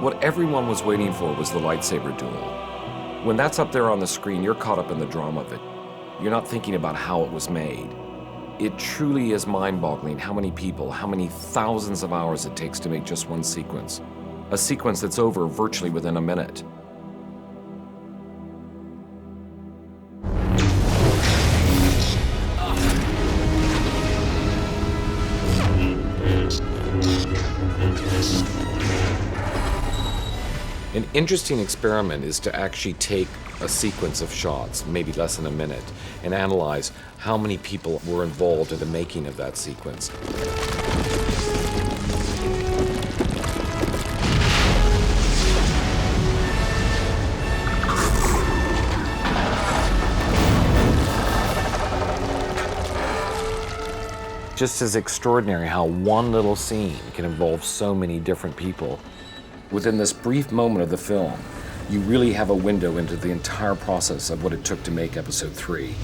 What everyone was waiting for was the lightsaber duel. When that's up there on the screen, you're caught up in the drama of it. You're not thinking about how it was made. It truly is mind-boggling how many people, how many thousands of hours it takes to make just one sequence. A sequence that's over virtually within a minute. An interesting experiment is to actually take a sequence of shots, maybe less than a minute, and analyze how many people were involved in the making of that sequence. Just as extraordinary how one little scene can involve so many different people. Within this brief moment of the film, you really have a window into the entire process of what it took to make Episode 3.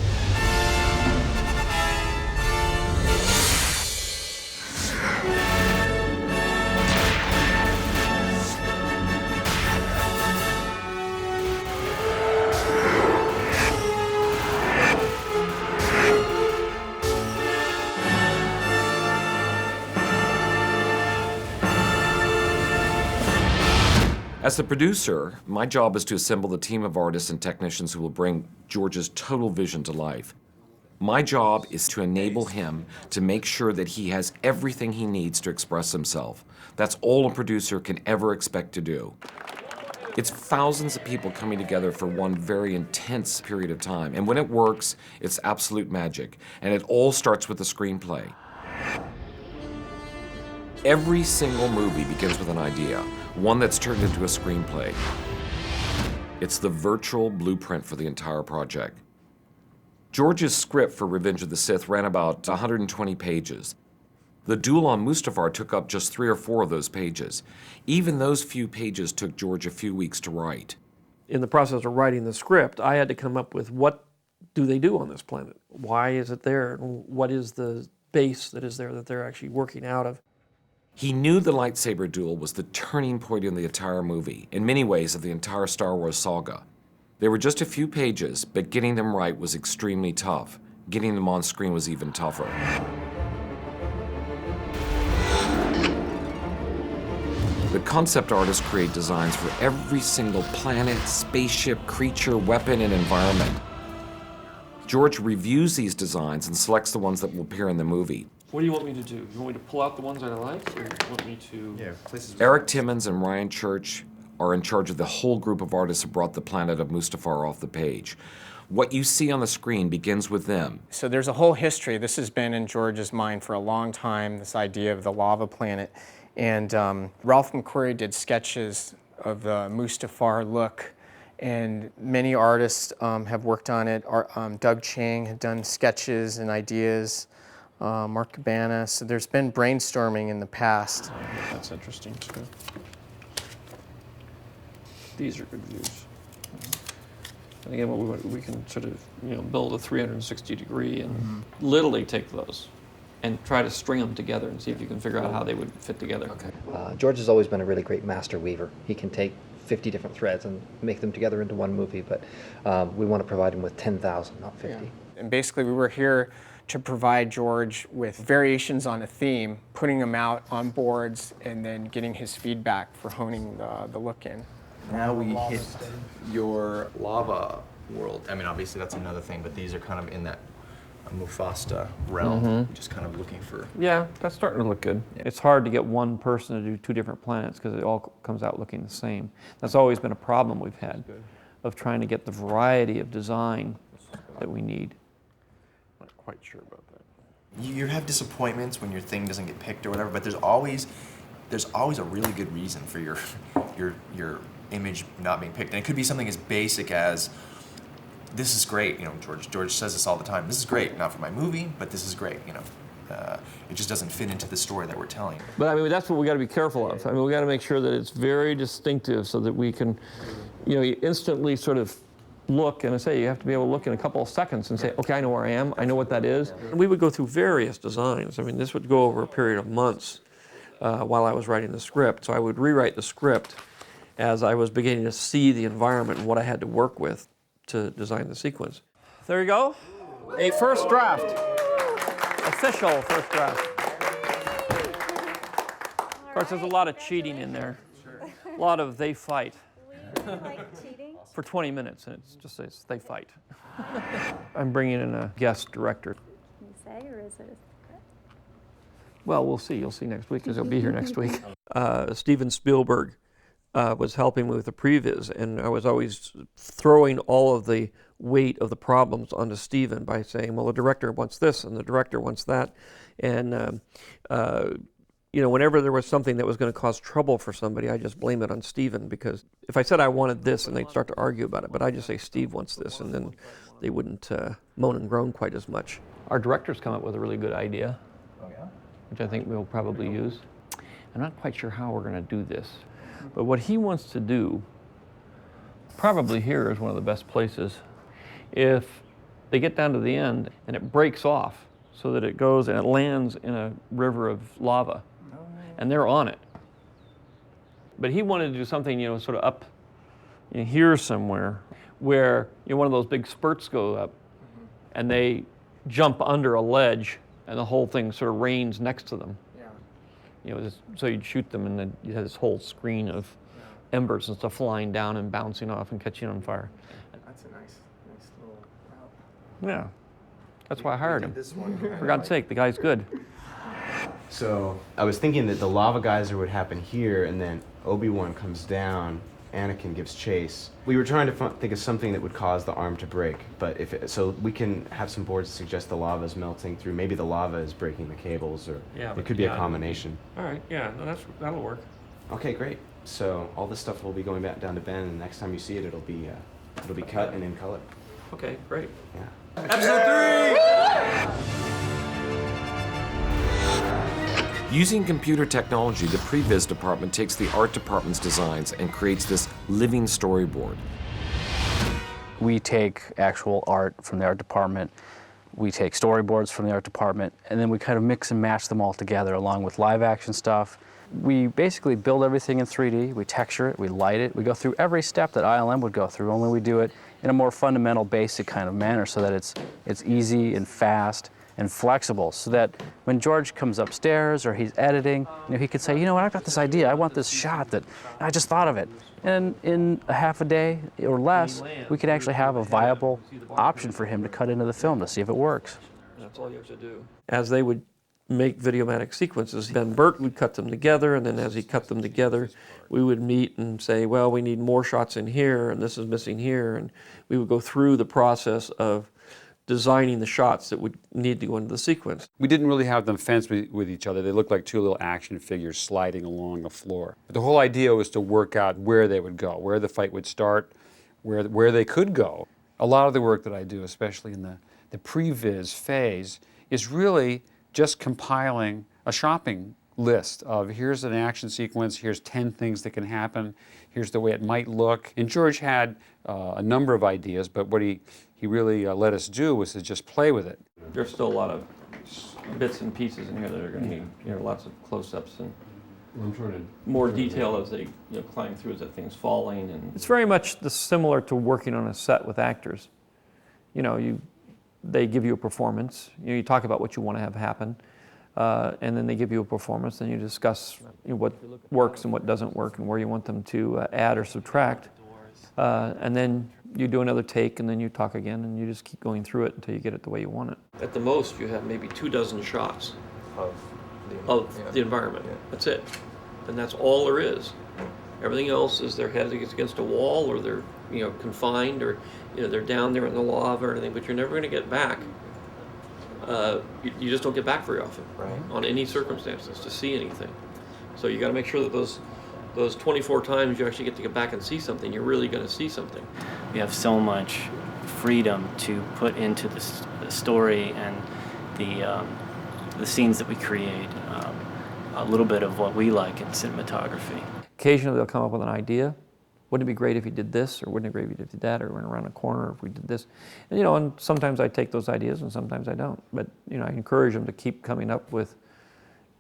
As the producer, my job is to assemble the team of artists and technicians who will bring George's total vision to life. My job is to enable him to make sure that he has everything he needs to express himself. That's all a producer can ever expect to do. It's thousands of people coming together for one very intense period of time, and when it works, it's absolute magic, and it all starts with the screenplay. Every single movie begins with an idea, one that's turned into a screenplay. It's the virtual blueprint for the entire project. George's script for Revenge of the Sith ran about 120 pages. The duel on Mustafar took up just 3 or 4 of those pages. Even those few pages took George a few weeks to write. In the process of writing the script, I had to come up with what do they do on this planet? Why is it there? What is the base that is there that they're actually working out of? He knew the lightsaber duel was the turning point in the entire movie, in many ways of the entire Star Wars saga. They were just a few pages, but getting them right was extremely tough. Getting them on screen was even tougher. The concept artists create designs for every single planet, spaceship, creature, weapon, and environment. George reviews these designs and selects the ones that will appear in the movie. What do you want me to do? You want me to pull out the ones that I like, or you want me to... Yeah, places... Eric Timmons and Ryan Church are in charge of the whole group of artists who brought the planet of Mustafar off the page. What you see on the screen begins with them. So there's a whole history. This has been in George's mind for a long time, this idea of the lava planet. And Ralph McQuarrie did sketches of the Mustafar look, and many artists have worked on it. Doug Chang had done sketches and ideas. Mark Cabana. So there's been brainstorming in the past. That's interesting too. These are good views. And again, we can sort of build a 360 degree and literally take those and try to string them together and see if you can figure out how they would fit together. Okay. George has always been a really great master weaver. He can take 50 different threads and make them together into one movie, but we want to provide him with 10,000, not 50. Yeah. And basically we were here to provide George with variations on a theme, putting them out on boards, and then getting his feedback for honing the look in. Now we hit your lava world. I mean, obviously that's another thing, but these are kind of in that Mufasa realm, just kind of looking for... Yeah, that's starting to look good. Yeah. It's hard to get one person to do 2 different planets because it all comes out looking the same. That's always been a problem we've had, of trying to get the variety of design that we need. Not quite sure about that. You have disappointments when your thing doesn't get picked or whatever, but there's always a really good reason for your image not being picked. And it could be something as basic as, this is great, George says this all the time, this is great, not for my movie, but this is great, it just doesn't fit into the story that we're telling. But I mean, that's what we got to be careful of. I mean, we got to make sure that it's very distinctive so that we can, you instantly sort of look, and I say you have to be able to look in a couple of seconds and say, okay, I know where I am, I know what that is. And we would go through various designs. I mean, this would go over a period of months while I was writing the script. So I would rewrite the script as I was beginning to see the environment and what I had to work with to design the sequence. There you go. A first draft. Official first draft. Of course, there's a lot of cheating in there. A lot of they fight. We like cheating. For 20 minutes, and it just says they fight. I'm bringing in a guest director. Can you say, or is it a secret? Well, we'll see. You'll see next week, because he'll be here next week. Steven Spielberg was helping me with the previs, and I was always throwing all of the weight of the problems onto Steven by saying, well, the director wants this, and the director wants that. And you know, whenever there was something that was going to cause trouble for somebody, I just blame it on Steven, because if I said I wanted this, and they'd start to argue about it, but I just say Steve wants this, and then they wouldn't moan and groan quite as much. Our director's come up with a really good idea, which I think we'll probably use. I'm not quite sure how we're going to do this, but what he wants to do, probably here is one of the best places. If they get down to the end and it breaks off so that it goes and it lands in a river of lava, and they're on it. But he wanted to do something, you know, sort of up here somewhere, where, you know, one of those big spurts go up, and they jump under a ledge, and the whole thing sort of rains next to them. Yeah. You know, so you'd shoot them, and then you had this whole screen of embers and stuff flying down and bouncing off and catching on fire. That's a nice little route. Yeah, that's why I hired him. For God's sake, the guy's good. So I was thinking that the lava geyser would happen here, and then Obi-Wan comes down, Anakin gives chase. We were trying to think of something that would cause the arm to break, but so we can have some boards that suggest the lava is melting through. Maybe the lava is breaking the cables, or it could be a combination. All right, yeah, no, that'll work. Okay, great. So all this stuff will be going back down to Ben, and next time you see it, it'll be cut and in color. Okay, great. Yeah. Episode 3! Using computer technology, the previs department takes the art department's designs and creates this living storyboard. We take actual art from the art department, we take storyboards from the art department, and then we kind of mix and match them all together along with live action stuff. We basically build everything in 3D, we texture it, we light it, we go through every step that ILM would go through, only we do it in a more fundamental, basic kind of manner so that it's easy and fast and flexible, so that when George comes upstairs or he's editing, you know, he could say, you know what, I've got this idea, I want this shot that I just thought of it. And in a half a day or less, we could actually have a viable option for him to cut into the film to see if it works. That's all you have to do. As they would make Videomatic sequences, Ben Burtt would cut them together, and then as he cut them together, we would meet and say, well, we need more shots in here, and this is missing here, and we would go through the process of designing the shots that would need to go into the sequence. We didn't really have them fenced with each other. They looked like two little action figures sliding along the floor. But the whole idea was to work out where they would go, where the fight would start, where they could go. A lot of the work that I do, especially in the previs phase, is really just compiling a shopping list of here's an action sequence, here's 10 things that can happen, here's the way it might look. And George had a number of ideas, but what he really let us do was to just play with it. There's still a lot of bits and pieces in here that are going to need, you know, lots of close-ups and more detail as they, you know, climb through, as that thing's falling. And it's very much similar to working on a set with actors. You know, they give you a performance. You know, you talk about what you want to have happen, and then they give you a performance, and you discuss, you know, what works and what doesn't work, and where you want them to add or subtract. And then you do another take, and then you talk again, and you just keep going through it until you get it the way you want it. At the most, you have maybe 24 shots of the environment. Yeah. That's it. And that's all there is. Everything else is their head against a wall, or they're, you know, confined, or, you know, they're down there in the lava or anything, but you're never going to get back. You just don't get back very often, on any circumstances, to see anything. So you got to make sure that those 24 times you actually get back and see something, you're really going to see something. We have so much freedom to put into the story and the scenes that we create, a little bit of what we like in cinematography. Occasionally they'll come up with an idea. Wouldn't it be great if you did this, or wouldn't it be great if you did that, or went around a corner if we did this? And, you know, and sometimes I take those ideas and sometimes I don't. But, you know, I encourage them to keep coming up with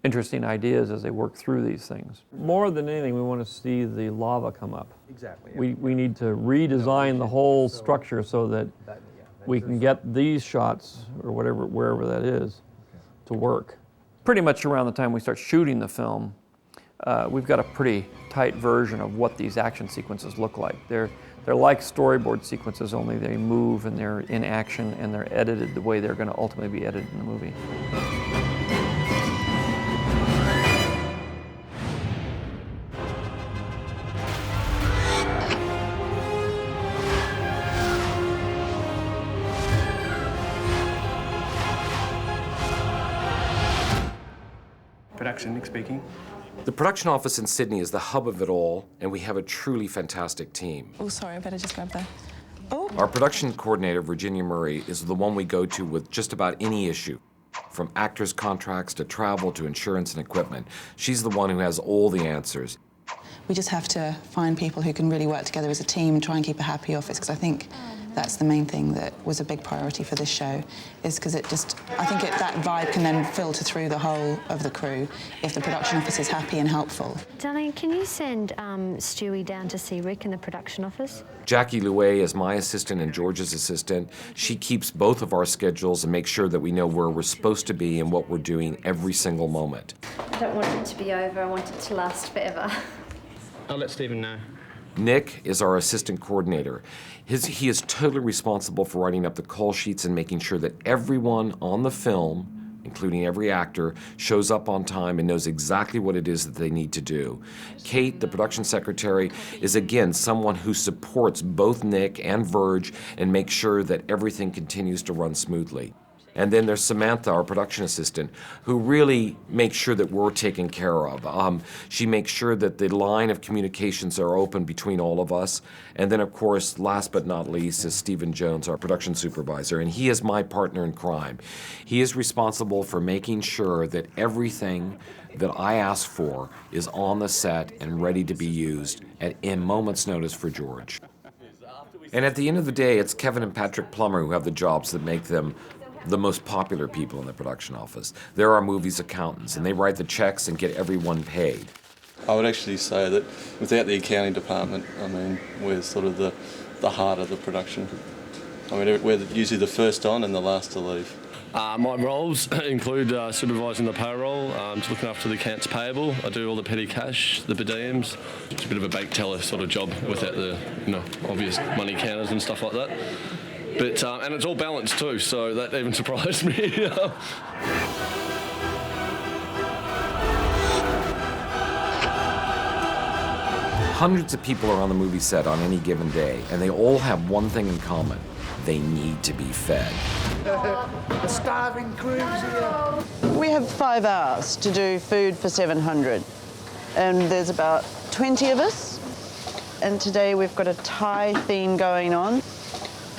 interesting ideas as they work through these things. More than anything, we want to see the lava come up. Exactly. We need to redesign the whole structure so that we can get these shots, or whatever, wherever that is, to work. Pretty much around the time we start shooting the film, we've got a pretty tight version of what these action sequences look like. They're like storyboard sequences, only they move and they're in action and they're edited the way they're going to ultimately be edited in the movie. Production, Nick speaking. The production office in Sydney is the hub of it all, and we have a truly fantastic team. Oh, sorry, I better just grab that. Oh. Our production coordinator, Virginia Murray, is the one we go to with just about any issue, from actors' contracts to travel to insurance and equipment. She's the one who has all the answers. We just have to find people who can really work together as a team and try and keep a happy office, because I think that's the main thing that was a big priority for this show, is because it just, I think that vibe can then filter through the whole of the crew if the production office is happy and helpful. Darlene, can you send Stewie down to see Rick in the production office? Jackie Louet is my assistant and George's assistant. She keeps both of our schedules and makes sure that we know where we're supposed to be and what we're doing every single moment. I don't want it to be over, I want it to last forever. I'll let Stephen know. Nick is our assistant coordinator. He is totally responsible for writing up the call sheets and making sure that everyone on the film, including every actor, shows up on time and knows exactly what it is that they need to do. Kate, the production secretary, is again someone who supports both Nick and Verge and makes sure that everything continues to run smoothly. And then there's Samantha, our production assistant, who really makes sure that we're taken care of. She makes sure that the line of communications are open between all of us. And then, of course, last but not least, is Stephen Jones, our production supervisor, and he is my partner in crime. He is responsible for making sure that everything that I ask for is on the set and ready to be used in moments' notice for George. And at the end of the day, it's Kevin and Patrick Plummer who have the jobs that make them the most popular people in the production office. They're our movie's accountants, and they write the checks and get everyone paid. I would actually say that without the accounting department, I mean, we're sort of the heart of the production. I mean, we're usually the first on and the last to leave. My roles include supervising the payroll, just looking after the accounts payable. I do all the petty cash, the per diems. It's a bit of a bank teller sort of job without the obvious money counters and stuff like that. But and it's all balanced too, so that even surprised me. Hundreds of people are on the movie set on any given day, and they all have one thing in common. They need to be fed. The starving crew's here. We have 5 hours to do food for 700, and there's about 20 of us. And today we've got a Thai theme going on.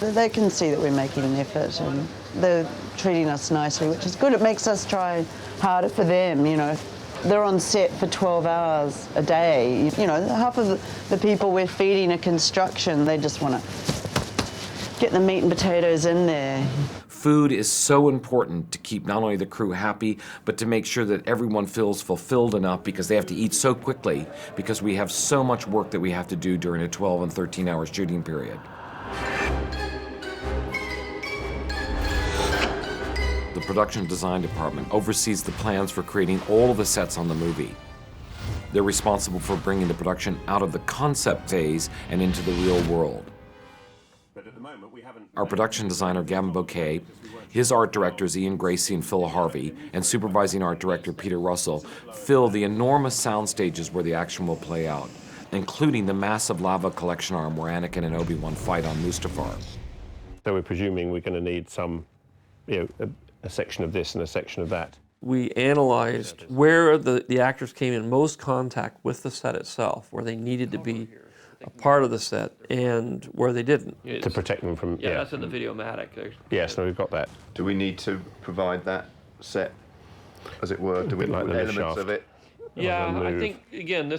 They can see that we're making an effort, and they're treating us nicely, which is good. It makes us try harder for them, you know. They're on set for 12 hours a day. You know, half of the people we're feeding are construction. They just want to get the meat and potatoes in there. Food is so important to keep not only the crew happy, but to make sure that everyone feels fulfilled enough, because they have to eat so quickly because we have so much work that we have to do during a 12 and 13-hour shooting period. The production design department oversees the plans for creating all of the sets on the movie. They're responsible for bringing the production out of the concept phase and into the real world. Our production designer, Gavin Bouquet, his art directors, Ian Gracie and Phil Harvey, and supervising art director, Peter Russell, fill the enormous sound stages where the action will play out, including the massive lava collection arm where Anakin and Obi-Wan fight on Mustafar. So we're presuming we're going to need some, a section of this and a section of that. We analyzed where the actors came in most contact with the set itself, where they needed to be a part of the set, and where they didn't. To protect them from... Yeah, that's in the Videomatic. Yes, no, we've got that. Do we need to provide that set, as it were? Do we like put elements of it? Yeah, I think, again,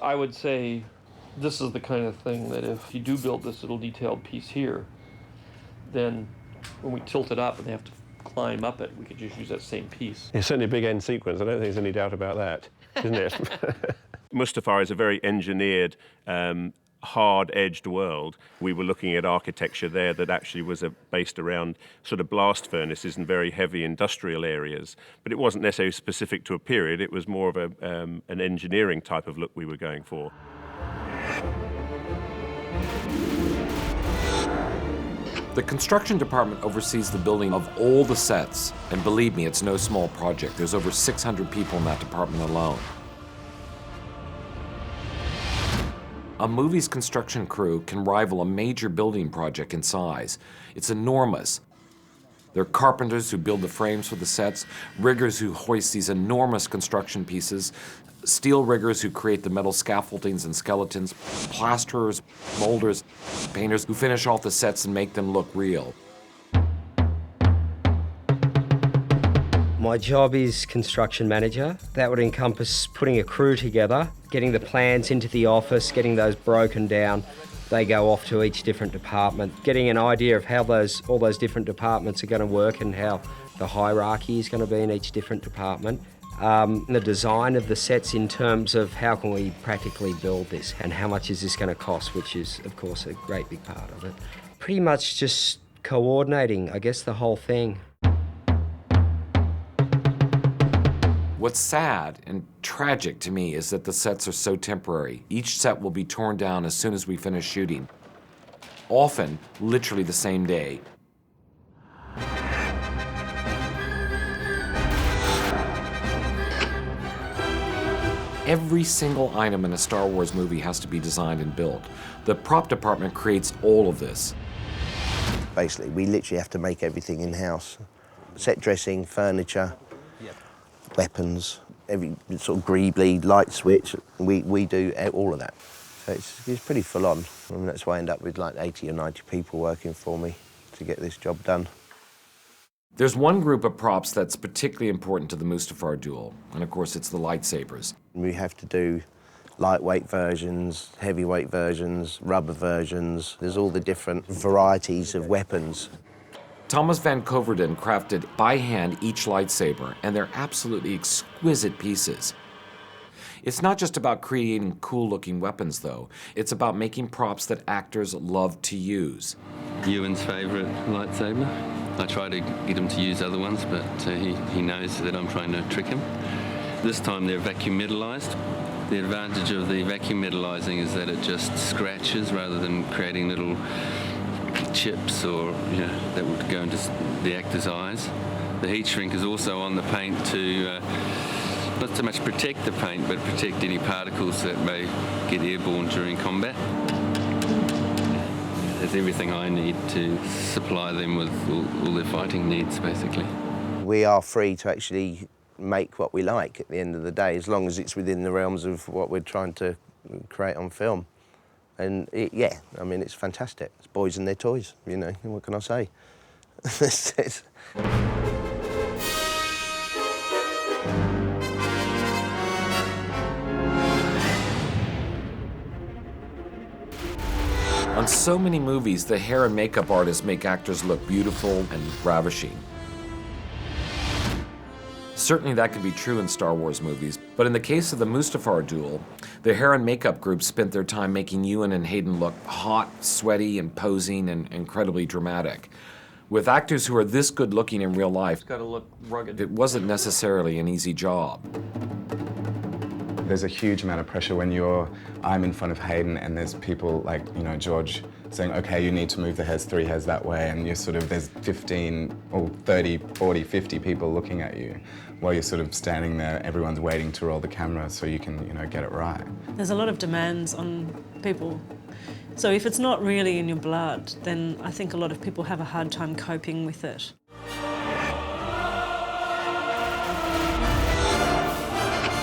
I would say, this is the kind of thing that if you do build this little detailed piece here, then when we tilt it up and they have to climb up it. We could just use that same piece. It's certainly a big end sequence. I don't think there's any doubt about that, isn't it? Mustafar is a very engineered, hard-edged world. We were looking at architecture there that actually was based around sort of blast furnaces and very heavy industrial areas. But it wasn't necessarily specific to a period. It was more of an engineering type of look we were going for. The construction department oversees the building of all the sets, and believe me, it's no small project. There's over 600 people in that department alone. A movie's construction crew can rival a major building project in size. It's enormous. There are carpenters who build the frames for the sets, riggers who hoist these enormous construction pieces, steel riggers who create the metal scaffoldings and skeletons, plasterers, molders, painters who finish off the sets and make them look real. My job is construction manager. That would encompass putting a crew together, getting the plans into the office, getting those broken down. They go off to each different department, getting an idea of how all those different departments are going to work and how the hierarchy is going to be in each different department. The design of the sets in terms of how can we practically build this and how much is this going to cost, which is, of course, a great big part of it. Pretty much just coordinating, I guess, the whole thing. What's sad and tragic to me is that the sets are so temporary. Each set will be torn down as soon as we finish shooting, often literally the same day. Every single item in a Star Wars movie has to be designed and built. The prop department creates all of this. Basically, we literally have to make everything in-house. Set dressing, furniture, weapons, every sort of greebly, light switch, we do all of that. So it's pretty full on. I mean, that's why I end up with like 80 or 90 people working for me to get this job done. There's one group of props that's particularly important to the Mustafar duel, and of course it's the lightsabers. We have to do lightweight versions, heavyweight versions, rubber versions. There's all the different varieties of weapons. Thomas Van Coverden crafted by hand each lightsaber, and they're absolutely exquisite pieces. It's not just about creating cool-looking weapons, though. It's about making props that actors love to use. Ewan's favourite lightsaber. I try to get him to use other ones, but he knows that I'm trying to trick him. This time they're vacuum metallized. The advantage of the vacuum metallizing is that it just scratches rather than creating little chips or that would go into the actor's eyes. The heat shrink is also on the paint to not so much protect the paint, but protect any particles that may get airborne during combat. There's everything I need to supply them with all their fighting needs, basically. We are free to actually make what we like at the end of the day, as long as it's within the realms of what we're trying to create on film. And yeah, I mean, it's fantastic. It's boys and their toys, what can I say? On so many movies, the hair and makeup artists make actors look beautiful and ravishing. Certainly that could be true in Star Wars movies, but in the case of the Mustafar duel, the hair and makeup group spent their time making Ewan and Hayden look hot, sweaty, imposing, and incredibly dramatic. With actors who are this good looking in real life, It's got to look rugged. it wasn't necessarily an easy job. There's a huge amount of pressure when I'm in front of Hayden and there's people like, George saying, okay, you need to move the hairs 3 hairs that way, and there's 15 or 30, 40, 50 people looking at you while you're sort of standing there. Everyone's waiting to roll the camera so you can, get it right. There's a lot of demands on people. So if it's not really in your blood, then I think a lot of people have a hard time coping with it.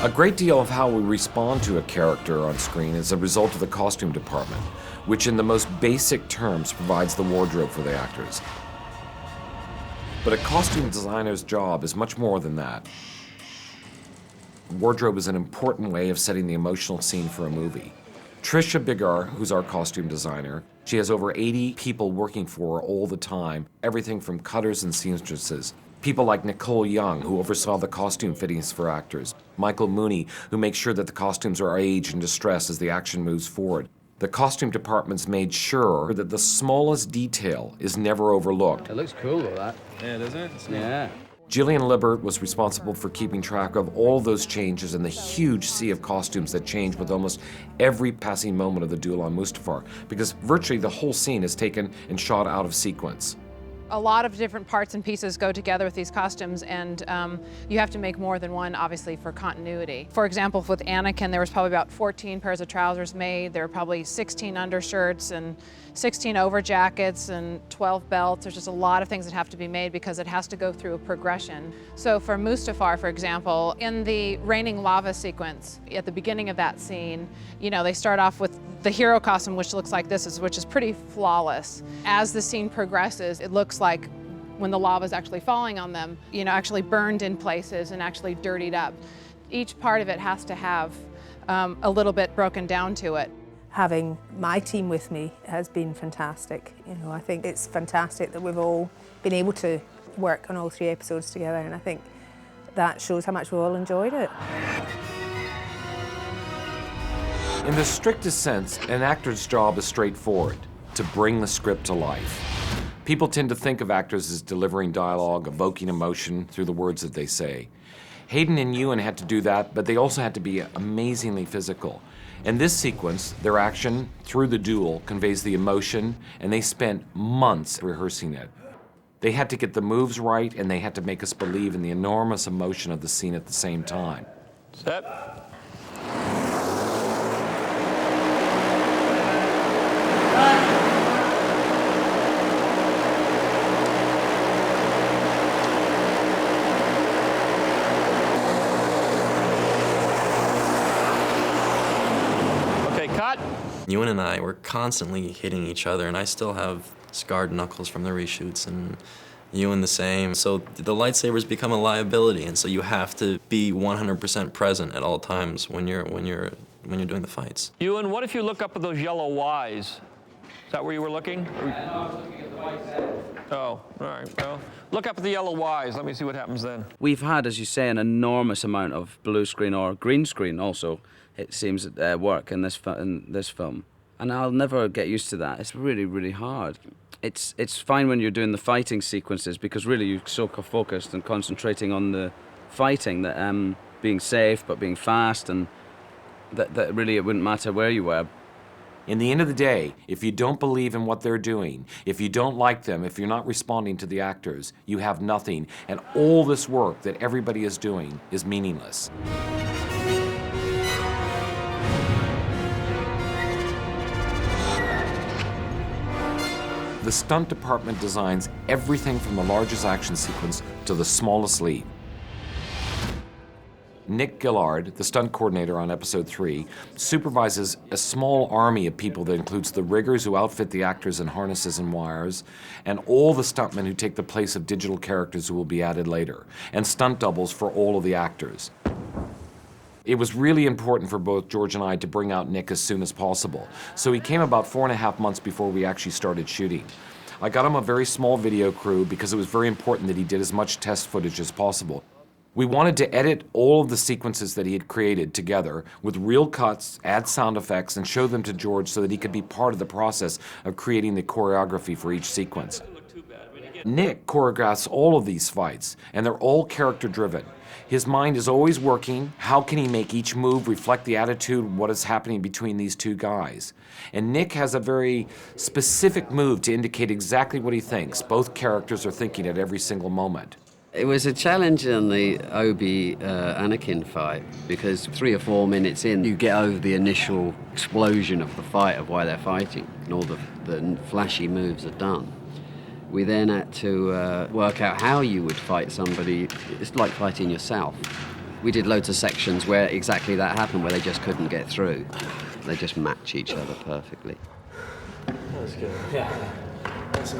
A great deal of how we respond to a character on screen is a result of the costume department, which in the most basic terms provides the wardrobe for the actors. But a costume designer's job is much more than that. Wardrobe is an important way of setting the emotional scene for a movie. Tricia Bigar, who's our costume designer, she has over 80 people working for her all the time, everything from cutters and seamstresses. People like Nicole Young, who oversaw the costume fittings for actors. Michael Mooney, who makes sure that the costumes are aged and distressed as the action moves forward. The costume departments made sure that the smallest detail is never overlooked. It looks cool though, that. Yeah, doesn't it? Yeah. Gillian Libert was responsible for keeping track of all those changes in the huge sea of costumes that change with almost every passing moment of the duel on Mustafar, because virtually the whole scene is taken and shot out of sequence. A lot of different parts and pieces go together with these costumes, and you have to make more than one, obviously, for continuity. For example, with Anakin, there was probably about 14 pairs of trousers made. There were probably 16 undershirts and 16 overjackets and 12 belts. There's just a lot of things that have to be made because it has to go through a progression. So for Mustafar, for example, in the raining lava sequence, at the beginning of that scene, you know, they start off with the hero costume, which looks like this, which is pretty flawless. As the scene progresses, it looks like when the lava is actually falling on them, you know, actually burned in places and actually dirtied up. Each part of it has to have a little bit broken down to it. Having my team with me has been fantastic. You know, I think it's fantastic that we've all been able to work on all 3 episodes together, and I think that shows how much we all enjoyed it. In the strictest sense, an actor's job is straightforward: to bring the script to life. People tend to think of actors as delivering dialogue, evoking emotion through the words that they say. Hayden and Ewan had to do that, but they also had to be amazingly physical. In this sequence, their action through the duel conveys the emotion, and they spent months rehearsing it. They had to get the moves right, and they had to make us believe in the enormous emotion of the scene at the same time. Set. Ewan and I were constantly hitting each other, and I still have scarred knuckles from the reshoots, and Ewan the same. So the lightsabers become a liability, and so you have to be 100% present at all times when you're doing the fights. Ewan, what if you look up at those yellow Ys? Is that where you were looking? Oh, all right. Well, look up at the yellow Ys. Let me see what happens then. We've had, as you say, an enormous amount of blue screen or green screen also, it seems, work in this film. And I'll never get used to that. It's really, really hard. It's fine when you're doing the fighting sequences because really you're so focused and concentrating on the fighting that being safe but being fast, and that really it wouldn't matter where you were. In the end of the day, if you don't believe in what they're doing, if you don't like them, if you're not responding to the actors, you have nothing, and all this work that everybody is doing is meaningless. The stunt department designs everything from the largest action sequence to the smallest leap. Nick Gillard, the stunt coordinator on episode 3, supervises a small army of people that includes the riggers who outfit the actors in harnesses and wires, and all the stuntmen who take the place of digital characters who will be added later, and stunt doubles for all of the actors. It was really important for both George and I to bring out Nick as soon as possible, so he came about 4.5 months before we actually started shooting. I got him a very small video crew because it was very important that he did as much test footage as possible. We wanted to edit all of the sequences that he had created together with real cuts, add sound effects, and show them to George so that he could be part of the process of creating the choreography for each sequence. Nick choreographs all of these fights, and they're all character-driven. His mind is always working. How can he make each move reflect the attitude, what is happening between these two guys? And Nick has a very specific move to indicate exactly what he thinks both characters are thinking at every single moment. It was a challenge in the Obi-Anakin fight because 3 or 4 minutes in, you get over the initial explosion of the fight of why they're fighting, and all the flashy moves are done. We then had to work out how you would fight somebody. It's like fighting yourself. We did loads of sections where exactly that happened, where they just couldn't get through. They just match each other perfectly. That's good. Yeah. That's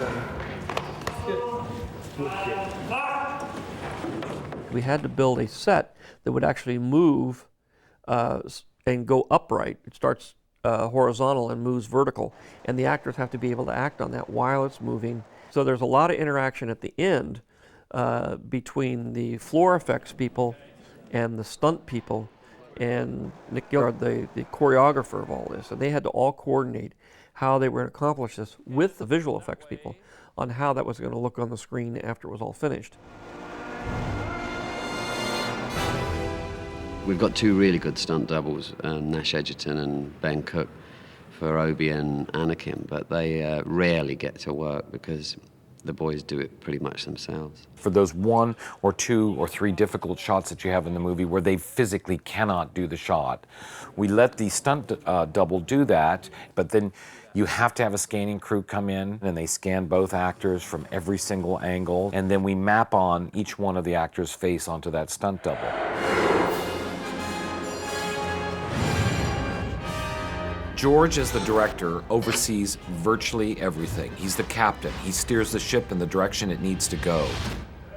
We had to build a set that would actually move and go upright. It starts horizontal and moves vertical, and the actors have to be able to act on that while it's moving. So there's a lot of interaction at the end between the floor effects people and the stunt people and Nick Gillard, the choreographer of all this. And they had to all coordinate how they were going to accomplish this with the visual effects people on how that was going to look on the screen after it was all finished. We've got two really good stunt doubles, Nash Edgerton and Ben Cook, for Obi and Anakin, but they rarely get to work because the boys do it pretty much themselves. For those 1 or 2 or 3 difficult shots that you have in the movie where they physically cannot do the shot, we let the stunt double do that, but then you have to have a scanning crew come in and they scan both actors from every single angle, and then we map on each one of the actors' face onto that stunt double. George, as the director, oversees virtually everything. He's the captain. He steers the ship in the direction it needs to go.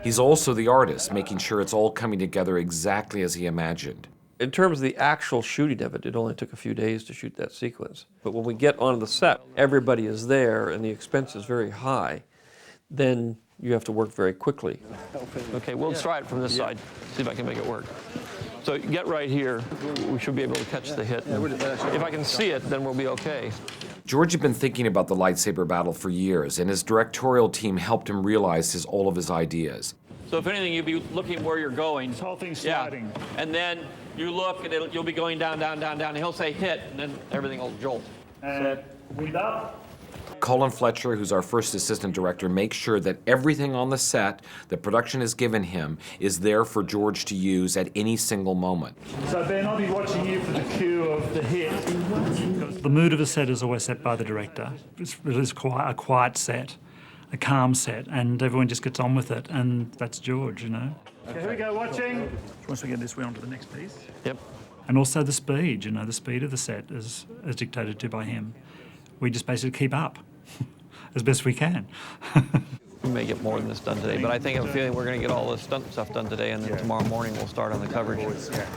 He's also the artist, making sure it's all coming together exactly as he imagined. In terms of the actual shooting of it, it only took a few days to shoot that sequence. But when we get onto the set, everybody is there and the expense is very high, then you have to work very quickly. Okay, we'll try it from this side, see if I can make it work. So get right here, we should be able to catch the hit. If I can see it, then we'll be okay. George had been thinking about the lightsaber battle for years, and his directorial team helped him realize all of his ideas. So if anything, you'll be looking where you're going. This whole thing's sliding. Yeah. And then you look, and you'll be going down, down, down, down, and he'll say hit, and then everything will jolt. And wind up. Colin Fletcher, who's our first assistant director, makes sure that everything on the set that production has given him is there for George to use at any single moment. So Ben, I'll be watching you for the cue of the hit. The mood of a set is always set by the director. It is a quiet set, a calm set, and everyone just gets on with it, and that's George, you know. Okay, here we go, watching. Once we get this, we're on to the next piece. Yep. And also the speed, you know, the speed of the set is dictated to by him. We just basically keep up as best we can. We may get more than this done today, but I think I'm feeling we're going to get all the stunt stuff done today, and then tomorrow morning we'll start on the coverage.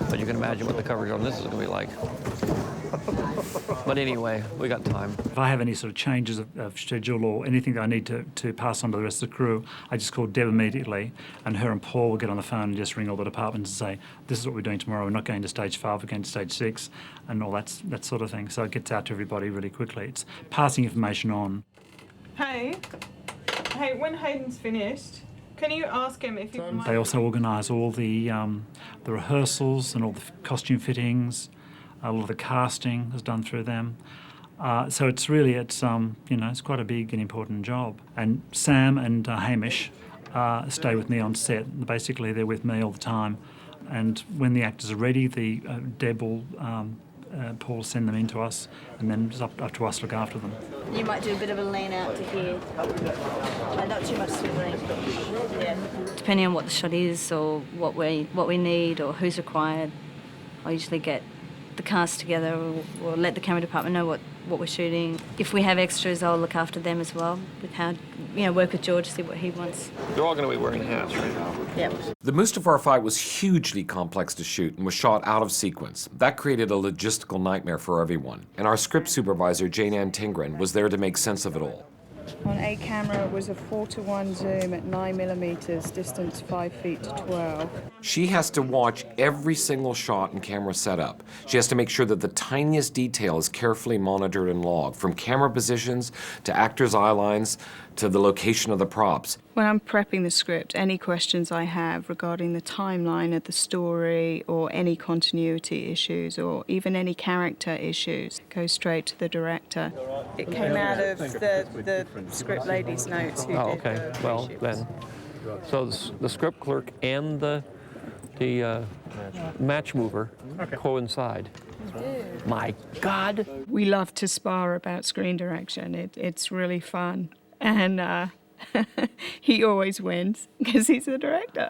But you can imagine what the coverage on this is going to be like. But anyway, we got time. If I have any sort of changes of schedule or anything that I need to pass on to the rest of the crew, I just call Deb immediately, and her and Paul will get on the phone and just ring all the departments and say, this is what we're doing tomorrow, we're not going to stage 5, we're going to stage 6, and all that sort of thing. So it gets out to everybody really quickly. It's passing information on. Hey, when Hayden's finished, can you ask him if he can... They also organise all the rehearsals and all the costume fittings. A lot of the casting is done through them. So it's really, it's quite a big and important job. And Sam and Hamish stay with me on set. Basically, they're with me all the time. And when the actors are ready, Deb will, Paul will send them in to us, and then it's up to us to look after them. You might do a bit of a lean out to here. Not too much swiveling. Yeah. Depending on what the shot is or what we need or who's required, I usually get the cast together or let the camera department know what we're shooting. If we have extras, I'll look after them as well, with how, work with George, see what he wants. They're all going to be wearing hats right now. Yep. The Mustafar fight was hugely complex to shoot and was shot out of sequence. That created a logistical nightmare for everyone. And our script supervisor, Jane Ann Tingren, was there to make sense of it all. On A camera was a 4:1 zoom at 9mm, distance 5 feet to 12. She has to watch every single shot and camera setup. She has to make sure that the tiniest detail is carefully monitored and logged, from camera positions to actors' eye lines to the location of the props. When I'm prepping the script, any questions I have regarding the timeline of the story or any continuity issues or even any character issues go straight to the director. It came out of the script lady's notes. Who Oh, did okay. the Well, reshoots. then, so the script clerk and the match mover coincide. My God! We love to spar about screen direction. It's really fun. And he always wins because he's the director.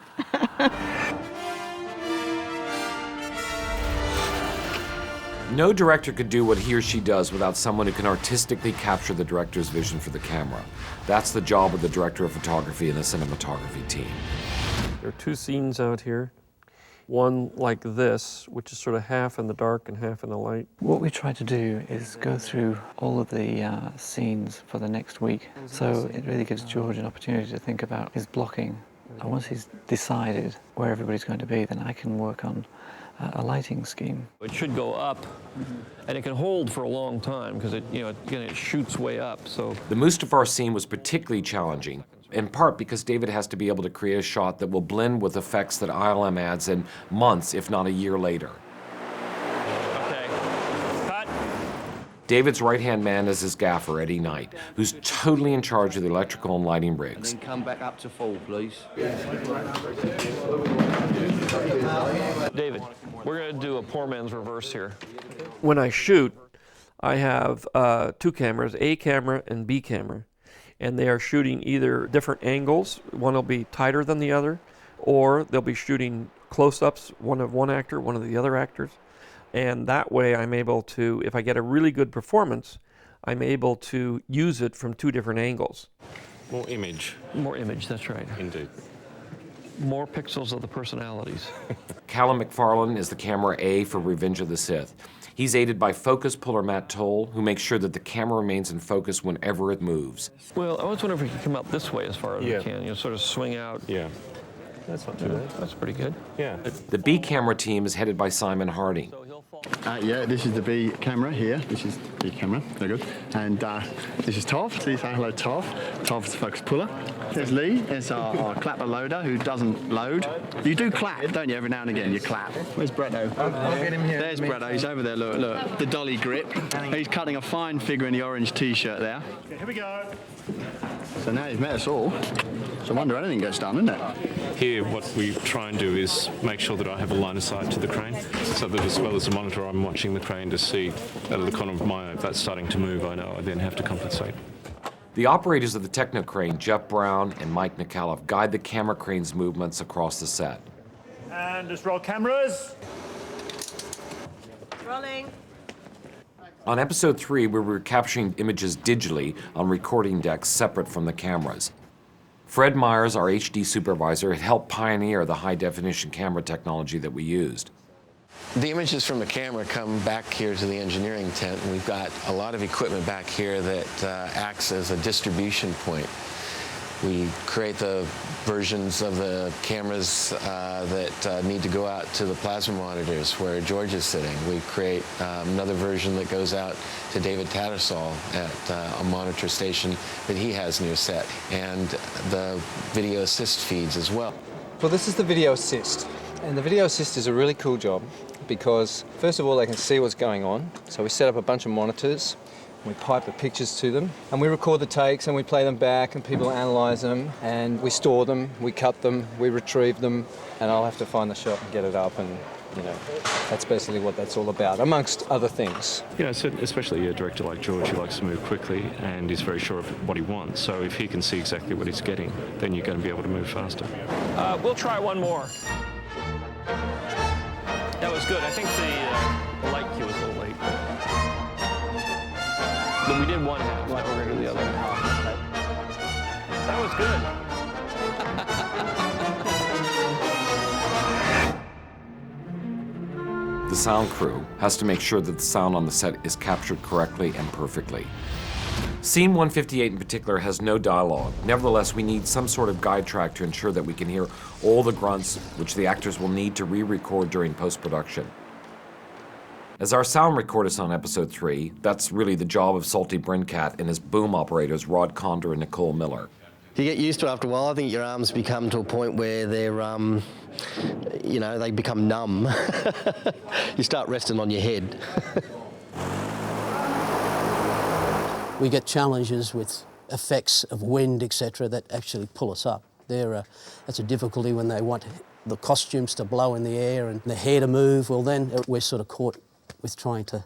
No director could do what he or she does without someone who can artistically capture the director's vision for the camera. That's the job of the director of photography and the cinematography team. There are two scenes out here. One like this, which is sort of half in the dark and half in the light. What we try to do is go through all of the scenes for the next week. So it really gives George an opportunity to think about his blocking And once he's decided where everybody's going to be, then I can work on a lighting scheme. It should go up, and it can hold for a long time because it shoots way up. So the Mustafar scene was particularly challenging, in part because David has to be able to create a shot that will blend with effects that ILM adds in months, if not a year later. David's right-hand man is his gaffer, Eddie Knight, who's totally in charge of the electrical and lighting rigs. And then come back up to full, please. David, we're going to do a poor man's reverse here. When I shoot, I have two cameras, A camera and B camera, and they are shooting either different angles. One will be tighter than the other, or they'll be shooting close-ups, one of one actor, one of the other actors. And that way I'm able to, if I get a really good performance, I'm able to use it from two different angles. More image. More image, that's right. Indeed. More pixels of the personalities. Callum McFarlane is the camera A for Revenge of the Sith. He's aided by focus puller Matt Toll, who makes sure that the camera remains in focus whenever it moves. Well, I was wondering if we could come out this way as far as we can, sort of swing out. Yeah. That's not too bad. That's pretty good. Yeah. The B camera team is headed by Simon Harding. Yeah, this is the B camera here. This is B camera, very good. And this is Tov. Please say hello, Tov. Tov's the focus puller. There's Lee. There's our clapper loader who doesn't load. You do clap, don't you? Every now and again, you clap. Where's Bretto? I'll get him here. There's Bretto. He's over there. Look, look. The dolly grip. He's cutting a fine figure in the orange T-shirt there. Okay, here we go. So now you've met us all. So I wonder anything gets done, isn't it? Here, what we try and do is make sure that I have a line of sight to the crane, so that as well as the monitor, I'm watching the crane to see out of the corner of my eye if that's starting to move. I know I then have to compensate. The operators of the Techno Crane, Jeff Brown and Mike McAuliffe, guide the camera crane's movements across the set. And just roll cameras. Rolling. On episode 3, we were capturing images digitally on recording decks separate from the cameras. Fred Myers, our HD supervisor, had helped pioneer the high-definition camera technology that we used. The images from the camera come back here to the engineering tent, and we've got a lot of equipment back here that acts as a distribution point. We create the versions of the cameras that need to go out to the plasma monitors where George is sitting. We create another version that goes out to David Tattersall at a monitor station that he has near set, and the video assist feeds as well. Well, this is the video assist, and the video assist is a really cool job because, first of all, they can see what's going on. So we set up a bunch of monitors. We pipe the pictures to them, and we record the takes, and we play them back, and people analyse them, and we store them, we cut them, we retrieve them, and I'll have to find the shot and get it up, and that's basically what that's all about, amongst other things. Yeah, so especially a director like George who likes to move quickly and is very sure of what he wants. So if he can see exactly what he's getting, then you're going to be able to move faster. We'll try one more. That was good. I think the light cue was a little late. But we did one half, now we're going to do the other half. That was good. The sound crew has to make sure that the sound on the set is captured correctly and perfectly. Scene 158 in particular has no dialogue. Nevertheless, we need some sort of guide track to ensure that we can hear all the grunts which the actors will need to re-record during post-production. As our sound recordist on episode 3, that's really the job of Salty Brincat and his boom operators Rod Condor and Nicole Miller. You get used to it after a while. I think your arms become to a point where they're, they become numb. You start resting on your head. We get challenges with effects of wind, etc., that actually pull us up. That's a difficulty when they want the costumes to blow in the air and the hair to move. Well, then we're sort of caught with trying to,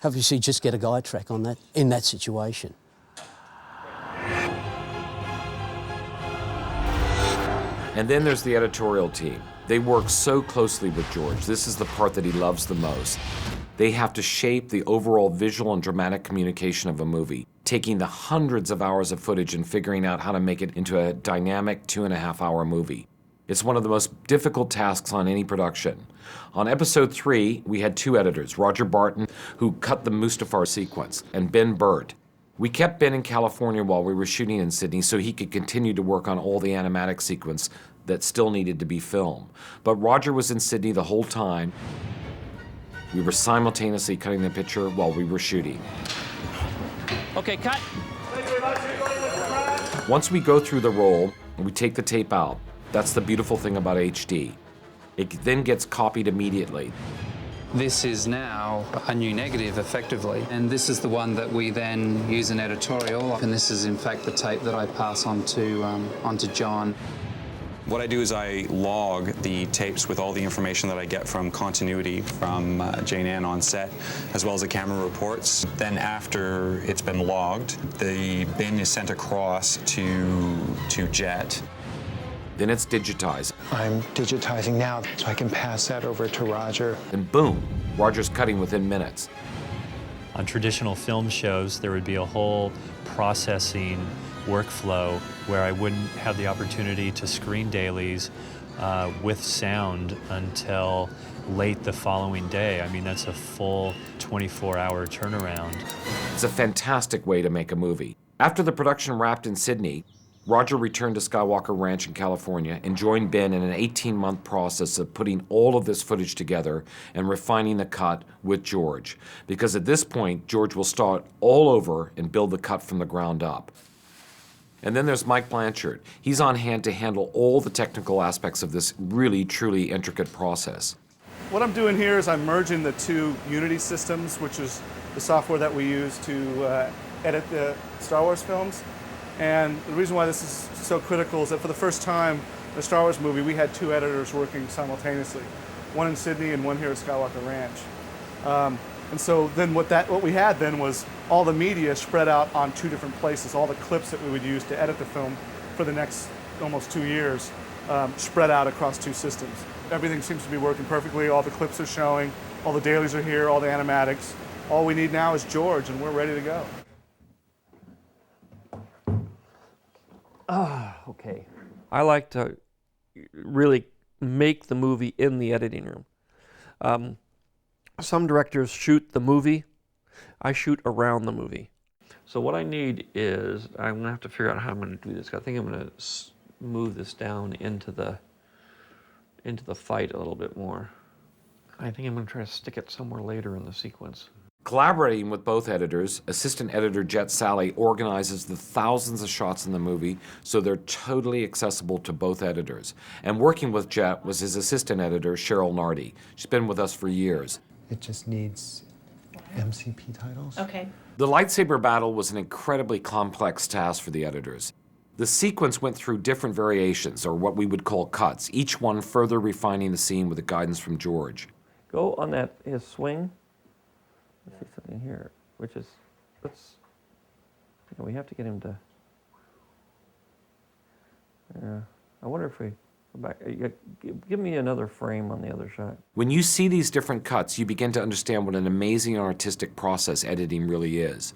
obviously, just get a guide track on that in that situation. And then there's the editorial team. They work so closely with George. This is the part that he loves the most. They have to shape the overall visual and dramatic communication of a movie, taking the hundreds of hours of footage and figuring out how to make it into a dynamic 2.5-hour movie. It's one of the most difficult tasks on any production. On episode 3, we had 2 editors, Roger Barton, who cut the Mustafar sequence, and Ben Burt. We kept Ben in California while we were shooting in Sydney so he could continue to work on all the animatic sequence that still needed to be filmed. But Roger was in Sydney the whole time. We were simultaneously cutting the picture while we were shooting. Okay, cut. Once we go through the roll, we take the tape out. That's the beautiful thing about HD. It then gets copied immediately. This is now a new negative, effectively, and this is the one that we then use in editorial, and this is in fact the tape that I pass on to John. What I do is I log the tapes with all the information that I get from continuity from Jane Ann on set, as well as the camera reports. Then after it's been logged, the bin is sent across to Jet. Then it's digitized. I'm digitizing now, so I can pass that over to Roger. And boom, Roger's cutting within minutes. On traditional film shows, there would be a whole processing workflow where I wouldn't have the opportunity to screen dailies with sound until late the following day. I mean, that's a full 24-hour turnaround. It's a fantastic way to make a movie. After the production wrapped in Sydney, Roger returned to Skywalker Ranch in California and joined Ben in an 18-month process of putting all of this footage together and refining the cut with George. Because at this point, George will start all over and build the cut from the ground up. And then there's Mike Blanchard. He's on hand to handle all the technical aspects of this really, truly intricate process. What I'm doing here is I'm merging the two Unity systems, which is the software that we use to edit the Star Wars films. And the reason why this is so critical is that for the first time in the Star Wars movie, we had two editors working simultaneously, one in Sydney and one here at Skywalker Ranch. And so then what we had then was all the media spread out on two different places, all the clips that we would use to edit the film for the next almost 2 years, spread out across two systems. Everything seems to be working perfectly, all the clips are showing, all the dailies are here, all the animatics. All we need now is George, and we're ready to go. Okay. I like to really make the movie in the editing room. Some directors shoot the movie. I shoot around the movie. So what I need is, I'm going to have to figure out how I'm going to do this. I think I'm going to move this down into the fight a little bit more. I think I'm going to try to stick it somewhere later in the sequence. Collaborating with both editors, assistant editor Jet Sally organizes the thousands of shots in the movie so they're totally accessible to both editors. And working with Jet was his assistant editor, Cheryl Nardi. She's been with us for years. It just needs MCP titles. Okay. The lightsaber battle was an incredibly complex task for the editors. The sequence went through different variations, or what we would call cuts, each one further refining the scene with the guidance from George. Go on his swing. Let's see something here, which is, we have to get him to, I wonder if we go back, give me another frame on the other shot. When you see these different cuts, you begin to understand what an amazing artistic process editing really is.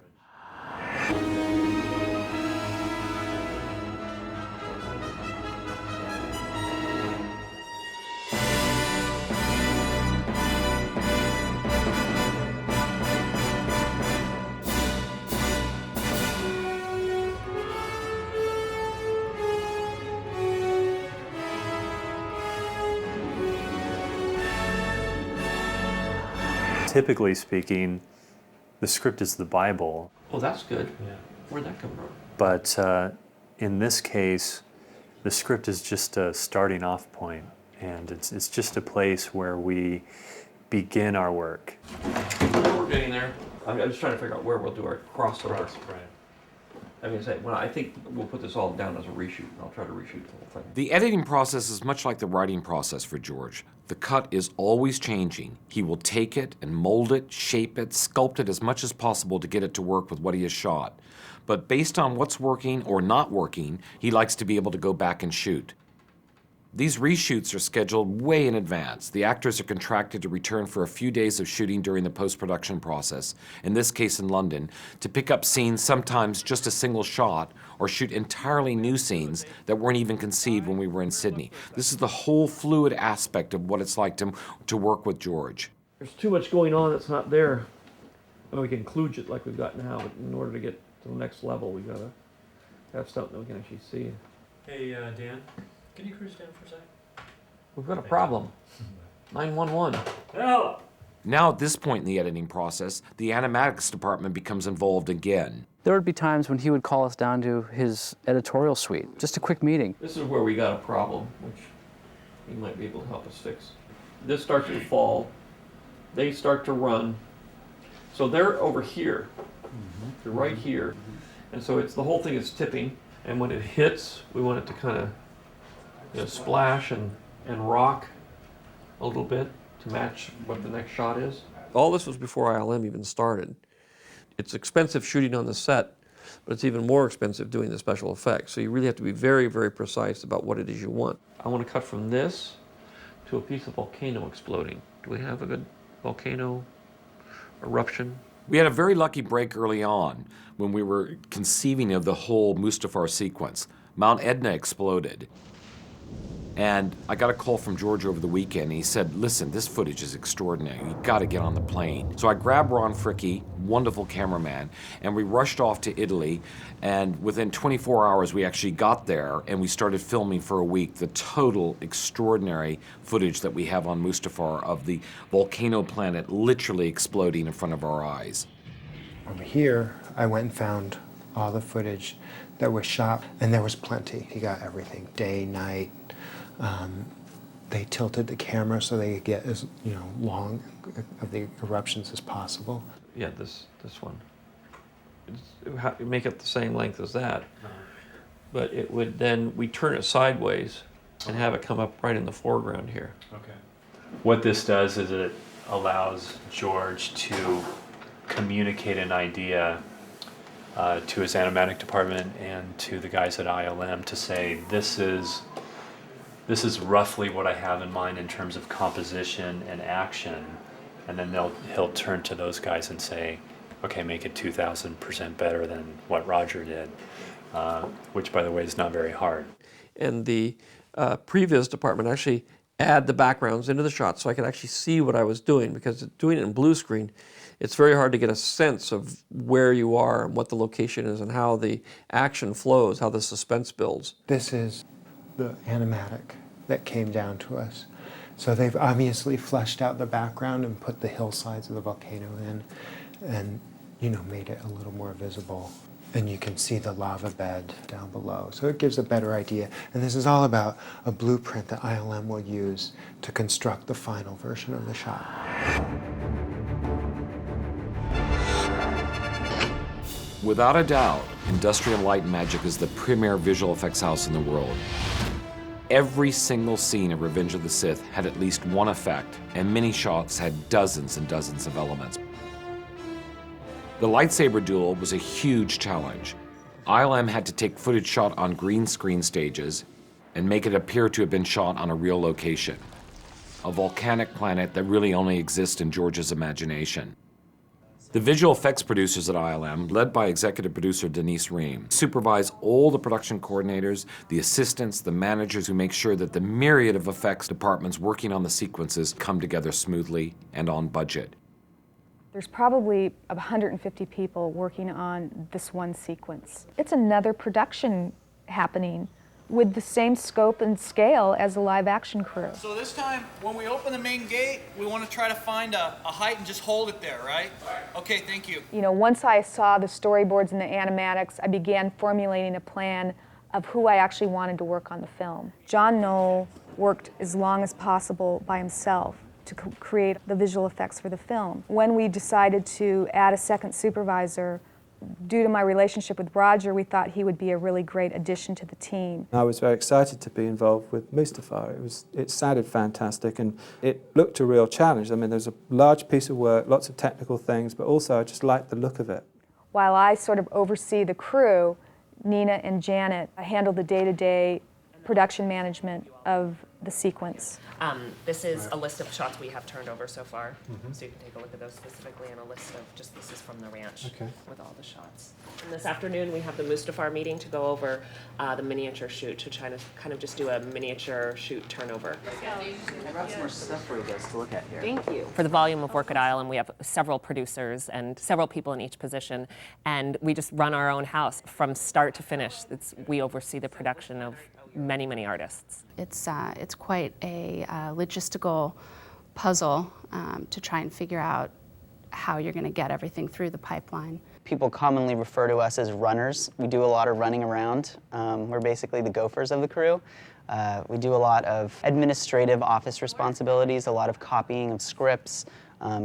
Typically speaking, the script is the Bible. Oh, that's good. Yeah. Where'd that come from? But in this case, the script is just a starting off point, and it's just a place where we begin our work. We're getting there. I'm just trying to figure out where we'll do our crossover. Right. I think we'll put this all down as a reshoot, and I'll try to reshoot the whole thing. The editing process is much like the writing process for George. The cut is always changing. He will take it and mold it, shape it, sculpt it as much as possible to get it to work with what he has shot. But based on what's working or not working, he likes to be able to go back and shoot. These reshoots are scheduled way in advance. The actors are contracted to return for a few days of shooting during the post-production process, in this case in London, to pick up scenes, sometimes just a single shot, or shoot entirely new scenes that weren't even conceived when we were in Sydney. This is the whole fluid aspect of what it's like to work with George. There's too much going on that's not there. And we can kludge it like we've got now, but in order to get to the next level. We gotta have something that we can actually see. Hey, Dan, can you cruise down for a sec? We've got a problem. 911. Help! Now, at this point in the editing process, the animatics department becomes involved again. There would be times when he would call us down to his editorial suite, just a quick meeting. This is where we got a problem, which he might be able to help us fix. This starts to fall. They start to run. So they're over here. They're right here. And so it's the whole thing is tipping. And when it hits, we want it to kind of splash and rock a little bit to match what the next shot is. All this was before ILM even started. It's expensive shooting on the set, but it's even more expensive doing the special effects. So you really have to be very, very precise about what it is you want. I want to cut from this to a piece of volcano exploding. Do we have a good volcano eruption? We had a very lucky break early on when we were conceiving of the whole Mustafar sequence. Mount Etna exploded. And I got a call from George over the weekend. He said, listen, this footage is extraordinary. You've got to get on the plane. So I grabbed Ron Fricke, wonderful cameraman, and we rushed off to Italy. And within 24 hours, we actually got there and we started filming for a week the total extraordinary footage that we have on Mustafar of the volcano planet literally exploding in front of our eyes. Over here, I went and found all the footage that was shot, and there was plenty. He got everything, day, night. They tilted the camera so they could get as long of the eruptions as possible. Yeah, this one. You make it the same length as that, but it would then, we turn it sideways and have it come up right in the foreground here. Okay. What this does is it allows George to communicate an idea to his animatic department and to the guys at ILM to say, this is roughly what I have in mind in terms of composition and action, and then he'll turn to those guys and say, okay, make it 2,000% better than what Roger did, which, by the way, is not very hard. And the previs department actually add the backgrounds into the shot so I could actually see what I was doing, because doing it in blue screen, it's very hard to get a sense of where you are and what the location is and how the action flows, how the suspense builds. This is the animatic that came down to us. So they've obviously fleshed out the background and put the hillsides of the volcano in and, made it a little more visible. And you can see the lava bed down below. So it gives a better idea. And this is all about a blueprint that ILM will use to construct the final version of the shot. Without a doubt, Industrial Light and Magic is the premier visual effects house in the world. Every single scene of Revenge of the Sith had at least one effect, and many shots had dozens and dozens of elements. The lightsaber duel was a huge challenge. ILM had to take footage shot on green screen stages and make it appear to have been shot on a real location, a volcanic planet that really only exists in George's imagination. The visual effects producers at ILM, led by executive producer Denise Ream, supervise all the production coordinators, the assistants, the managers who make sure that the myriad of effects departments working on the sequences come together smoothly and on budget. There's probably 150 people working on this one sequence. It's another production happening with the same scope and scale as the live action crew. So this time, when we open the main gate, we want to try to find a height and just hold it there, right? Okay, thank you. Once I saw the storyboards and the animatics, I began formulating a plan of who I actually wanted to work on the film. John Knoll worked as long as possible by himself to create the visual effects for the film. When we decided to add a second supervisor, due to my relationship with Roger, we thought he would be a really great addition to the team. I was very excited to be involved with Mustafar. It sounded fantastic and it looked a real challenge. I mean, there's a large piece of work, lots of technical things, but also I just liked the look of it. While I sort of oversee the crew, Nina and Janet handle the day-to-day production management of the sequence? This is a list of shots we have turned over so far, so you can take a look at those specifically, and a list of just, this is from the ranch with all the shots. And this afternoon we have the Mustafar meeting to go over the miniature shoot, to try to kind of just do a miniature shoot turnover. I brought some more stuff for you guys to look at here. Thank you. For the volume of work at Island, we have several producers and several people in each position, and we just run our own house from start to finish. We oversee the production of many, many artists. It's quite a logistical puzzle to try and figure out how you're going to get everything through the pipeline. People commonly refer to us as runners. We do a lot of running around. We're basically the gophers of the crew. We do a lot of administrative office responsibilities, a lot of copying of scripts,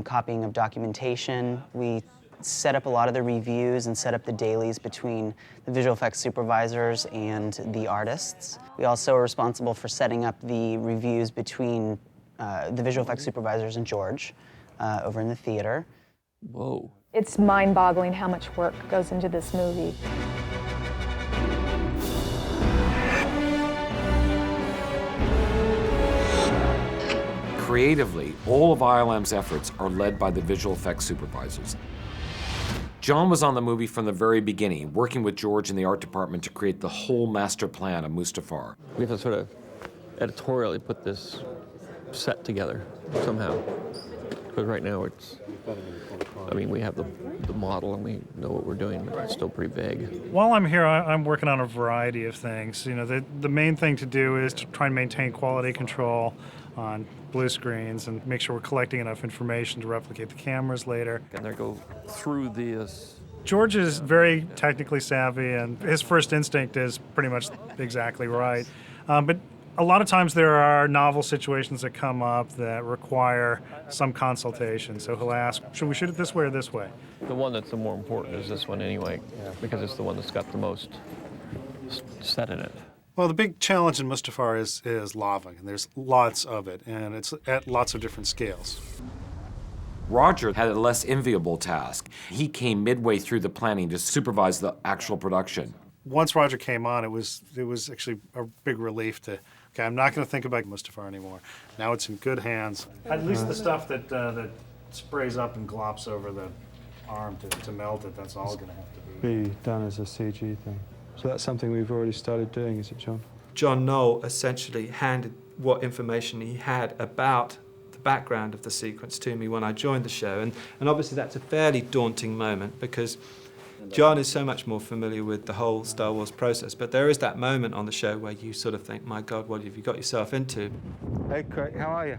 copying of documentation. We set up a lot of the reviews and set up the dailies between the visual effects supervisors and the artists. We also are responsible for setting up the reviews between the visual effects supervisors and George over in the theater. Whoa. It's mind-boggling how much work goes into this movie. Creatively, all of ILM's efforts are led by the visual effects supervisors. John was on the movie from the very beginning, working with George in the art department to create the whole master plan of Mustafar. We have to sort of editorially put this set together somehow. Because right now it's, I mean, we have the model and we know what we're doing, but it's still pretty vague. While I'm here, I'm working on a variety of things. You know, the main thing to do is to try and maintain quality control on blue screens and make sure we're collecting enough information to replicate the cameras later. And they go through this. George is very technically savvy, and his first instinct is pretty much exactly right. But a lot of times there are novel situations that come up that require some consultation. So he'll ask, should we shoot it this way or this way? The one that's the more important is this one anyway, because it's the one that's got the most set in it. Well, the big challenge in Mustafar is lava, and there's lots of it, and it's at lots of different scales. Roger had a less enviable task. He came midway through the planning to supervise the actual production. Once Roger came on, it was actually a big relief to, okay, I'm not going to think about Mustafar anymore. Now it's in good hands. At least the stuff that sprays up and glops over the arm to melt it, that's all going to have to be done as a CG thing. So that's something we've already started doing, is it, John? John Knoll essentially handed what information he had about the background of the sequence to me when I joined the show. And obviously that's a fairly daunting moment because John is so much more familiar with the whole Star Wars process. But there is that moment on the show where you sort of think, my God, what have you got yourself into? Hey, Craig, how are you?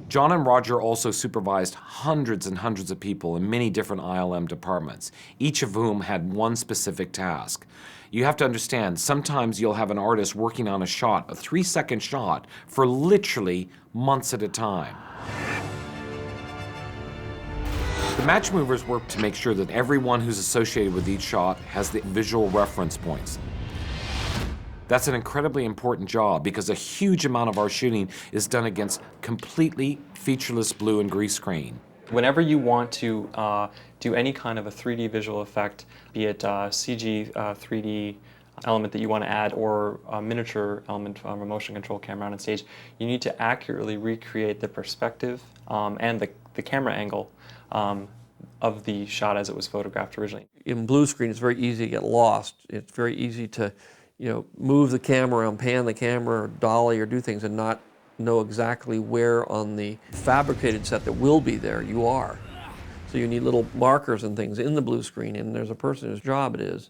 John and Roger also supervised hundreds and hundreds of people in many different ILM departments, each of whom had one specific task. You have to understand, sometimes you'll have an artist working on a shot, a 3-second shot, for literally months at a time. The match movers work to make sure that everyone who's associated with each shot has the visual reference points. That's an incredibly important job because a huge amount of our shooting is done against completely featureless blue and green screen. Whenever you want to do any kind of a 3D visual effect, be it a CG 3D element that you want to add or a miniature element from a motion control camera on stage, you need to accurately recreate the perspective and the camera angle of the shot as it was photographed originally. In blue screen, it's very easy to get lost. It's very easy to, move the camera around, pan the camera, or dolly, or do things and not know exactly where on the fabricated set that will be there you are. So you need little markers and things in the blue screen, and there's a person whose job it is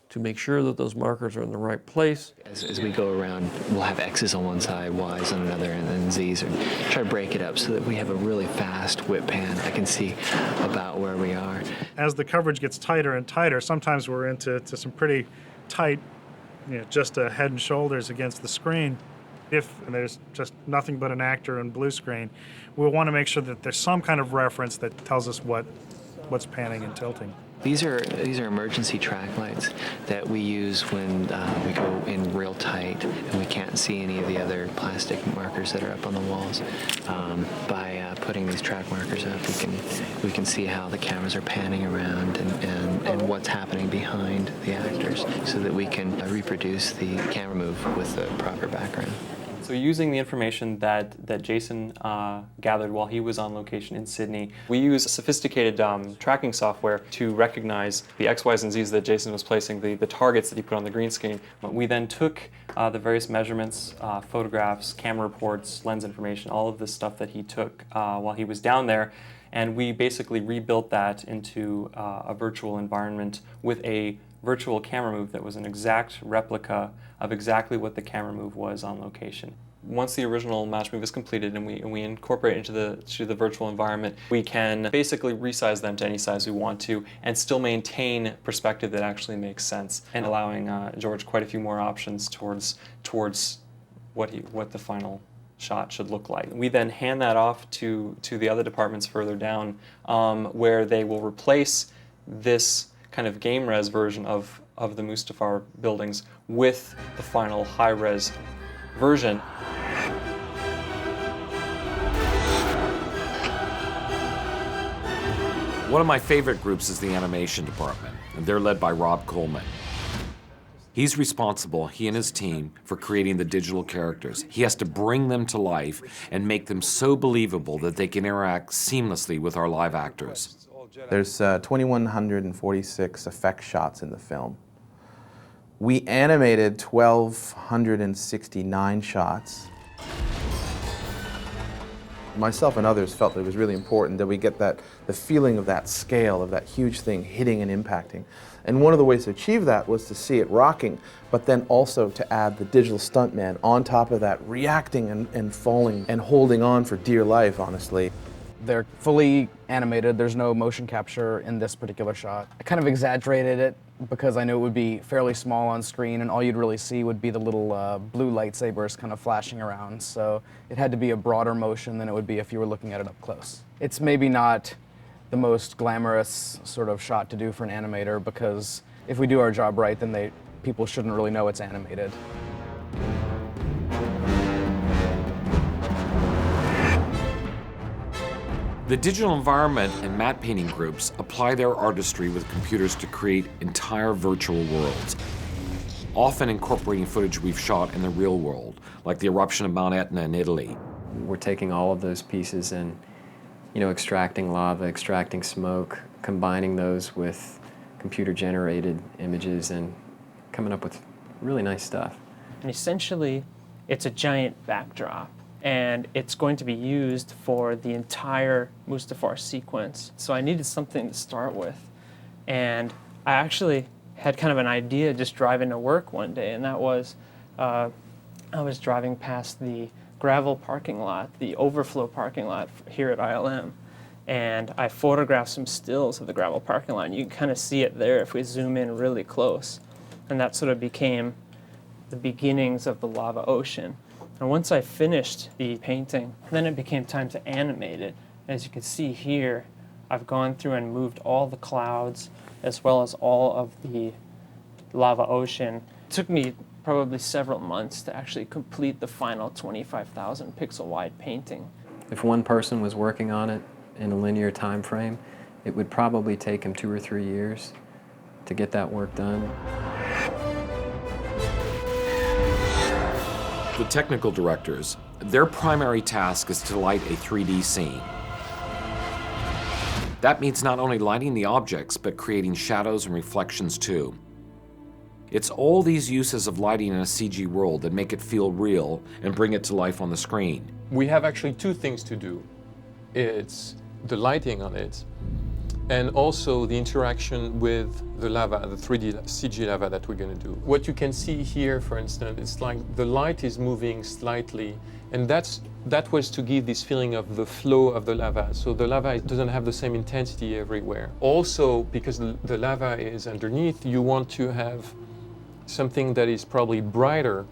to make sure that those markers are in the right place. As we go around, we'll have X's on one side, Y's on another, and then Z's, and try to break it up so that we have a really fast whip pan. I can see about where we are. As the coverage gets tighter and tighter, sometimes we're into some pretty tight, just a head and shoulders against the screen. If there's just nothing but an actor in blue screen, we'll want to make sure that there's some kind of reference that tells us what's panning and tilting. These are emergency track lights that we use when we go in real tight and we can't see any of the other plastic markers that are up on the walls. By putting these track markers up, we can see how the cameras are panning around and what's happening behind the actors, so that we can reproduce the camera move with the proper background. So using the information that Jason gathered while he was on location in Sydney, we use sophisticated tracking software to recognize the X, Ys, and Zs that Jason was placing, the targets that he put on the green screen. We then took the various measurements, photographs, camera reports, lens information, all of this stuff that he took while he was down there, and we basically rebuilt that into a virtual environment with a virtual camera move that was an exact replica of exactly what the camera move was on location. Once the original match move is completed and we incorporate into the virtual environment, we can basically resize them to any size we want to and still maintain perspective that actually makes sense, and allowing George quite a few more options towards what the final shot should look like. We then hand that off to the other departments further down, where they will replace this kind of game res version of the Mustafar buildings with the final high-res version. One of my favorite groups is the animation department, and they're led by Rob Coleman. He's responsible, he and his team, for creating the digital characters. He has to bring them to life and make them so believable that they can interact seamlessly with our live actors. There's 2,146 effect shots in the film. We animated 1,269 shots. Myself and others felt that it was really important that we get the feeling of that scale, of that huge thing hitting and impacting. And one of the ways to achieve that was to see it rocking, but then also to add the digital stuntman on top of that, reacting and falling and holding on for dear life, honestly. They're fully animated. There's no motion capture in this particular shot. I kind of exaggerated it because I knew it would be fairly small on screen, and all you'd really see would be the little blue lightsabers kind of flashing around. So it had to be a broader motion than it would be if you were looking at it up close. It's maybe not the most glamorous sort of shot to do for an animator, because if we do our job right, then people shouldn't really know it's animated. The digital environment and matte painting groups apply their artistry with computers to create entire virtual worlds, often incorporating footage we've shot in the real world, like the eruption of Mount Etna in Italy. We're taking all of those pieces and, extracting lava, extracting smoke, combining those with computer-generated images and coming up with really nice stuff. And essentially, it's a giant backdrop, and it's going to be used for the entire Mustafar sequence. So I needed something to start with. And I actually had kind of an idea just driving to work one day, and that was, I was driving past the gravel parking lot, the overflow parking lot here at ILM, and I photographed some stills of the gravel parking lot. You can kind of see it there if we zoom in really close. And that sort of became the beginnings of the lava ocean. And once I finished the painting, then it became time to animate it. As you can see here, I've gone through and moved all the clouds as well as all of the lava ocean. It took me probably several months to actually complete the final 25,000 pixel wide painting. If one person was working on it in a linear time frame, it would probably take him 2 or 3 years to get that work done. The technical directors, their primary task is to light a 3D scene. That means not only lighting the objects, but creating shadows and reflections too. It's all these uses of lighting in a CG world that make it feel real and bring it to life on the screen. We have actually two things to do. It's the lighting on it, and also the interaction with the lava, the 3D CG lava that we're going to do. What you can see here, for instance, it's like the light is moving slightly, and that was to give this feeling of the flow of the lava. So the lava doesn't have the same intensity everywhere. Also, because the lava is underneath, you want to have something that is probably brighter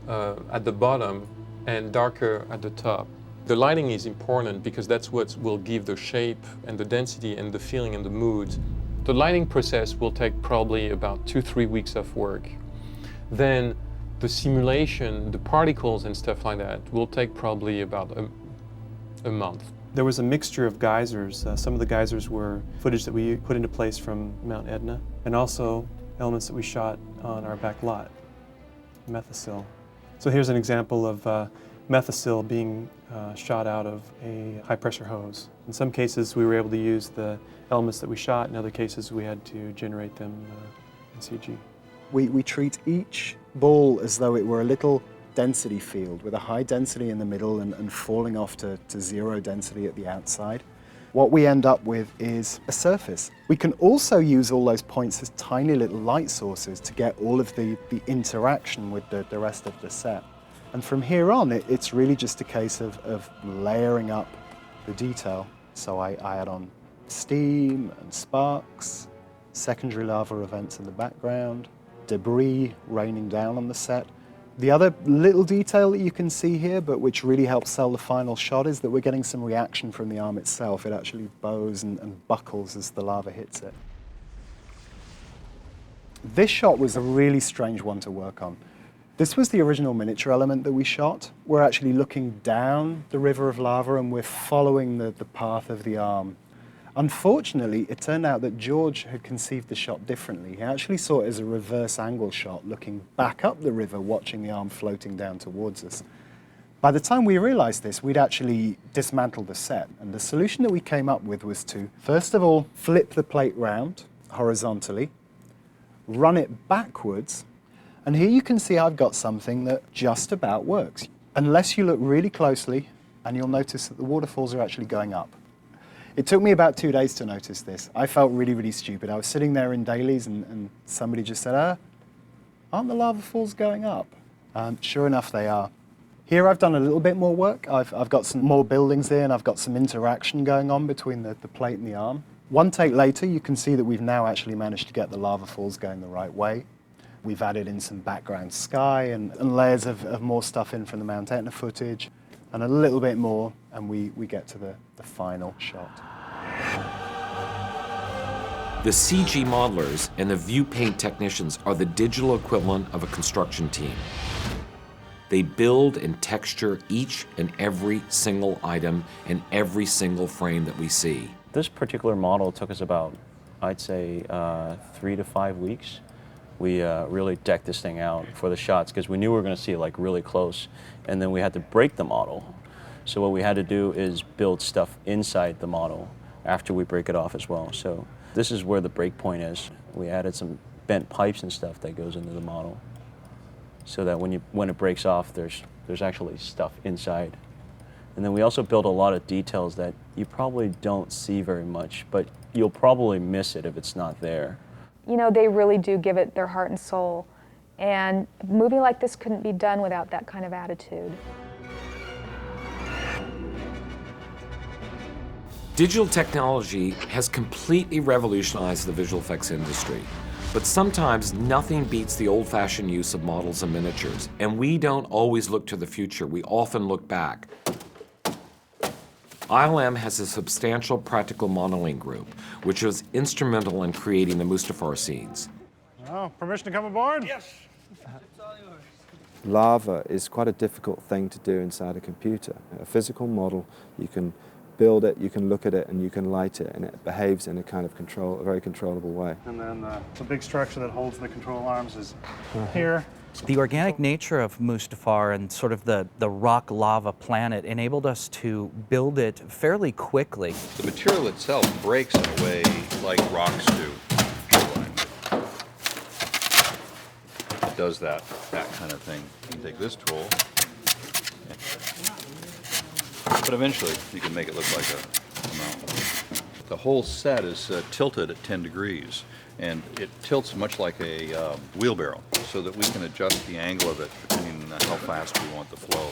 at the bottom and darker at the top. The lighting is important because that's what will give the shape and the density and the feeling and the mood. The lighting process will take probably about 2-3 weeks of work. Then the simulation, the particles and stuff like that will take probably about a month. There was a mixture of geysers. Some of the geysers were footage that we put into place from Mount Etna, and also elements that we shot on our back lot, Methicil. So here's an example of Methicil being shot out of a high-pressure hose. In some cases, we were able to use the elements that we shot. In other cases, we had to generate them in CG. We treat each ball as though it were a little density field with a high density in the middle and falling off to zero density at the outside. What we end up with is a surface. We can also use all those points as tiny little light sources to get all of the interaction with the rest of the set. And from here on, it's really just a case of layering up the detail. So I add on steam and sparks, secondary lava events in the background, debris raining down on the set. The other little detail that you can see here, but which really helps sell the final shot, is that we're getting some reaction from the arm itself. It actually bows and buckles as the lava hits it. This shot was a really strange one to work on. This was the original miniature element that we shot. We're actually looking down the river of lava and we're following the path of the arm. Unfortunately, it turned out that George had conceived the shot differently. He actually saw it as a reverse angle shot, looking back up the river, watching the arm floating down towards us. By the time we realized this, we'd actually dismantled the set. And the solution that we came up with was to, first of all, flip the plate round horizontally, run it backwards, and here you can see I've got something that just about works. Unless you look really closely, and you'll notice that the waterfalls are actually going up. It took me about 2 days to notice this. I felt really, really stupid. I was sitting there in dailies and somebody just said, aren't the lava falls going up? Sure enough, they are. Here I've done a little bit more work. I've got some more buildings here and I've got some interaction going on between the plate and the arm. One take later, you can see that we've now actually managed to get the lava falls going the right way. We've added in some background sky and layers of more stuff in from the Mount Etna footage, and a little bit more, and we get to the final shot. The CG modelers and the view paint technicians are the digital equivalent of a construction team. They build and texture each and every single item and every single frame that we see. This particular model took us about, I'd say, 3 to 5 weeks. We really decked this thing out for the shots because we knew we were going to see it like really close, and then we had to break the model. So what we had to do is build stuff inside the model after we break it off as well. So this is where the break point is. We added some bent pipes and stuff that goes into the model, so that when it breaks off, there's actually stuff inside. And then we also built a lot of details that you probably don't see very much, but you'll probably miss it if it's not there. You know, they really do give it their heart and soul. And a movie like this couldn't be done without that kind of attitude. Digital technology has completely revolutionized the visual effects industry. But sometimes nothing beats the old-fashioned use of models and miniatures. And we don't always look to the future, we often look back. ILM has a substantial practical modeling group, which was instrumental in creating the Mustafar scenes. Oh, permission to come aboard? Yes. Lava is quite a difficult thing to do inside a computer. A physical model, you can build it, you can look at it, and you can light it, and it behaves in a kind of a very controllable way. And then the big structure that holds the control arms is here. The organic nature of Mustafar and sort of the rock lava planet enabled us to build it fairly quickly. The material itself breaks in a way like rocks do. It does that kind of thing. You can take this tool, but eventually you can make it look like a mountain. The whole set is tilted at 10 degrees, and it tilts much like a wheelbarrow, so that we can adjust the angle of it depending on how fast we want the flow.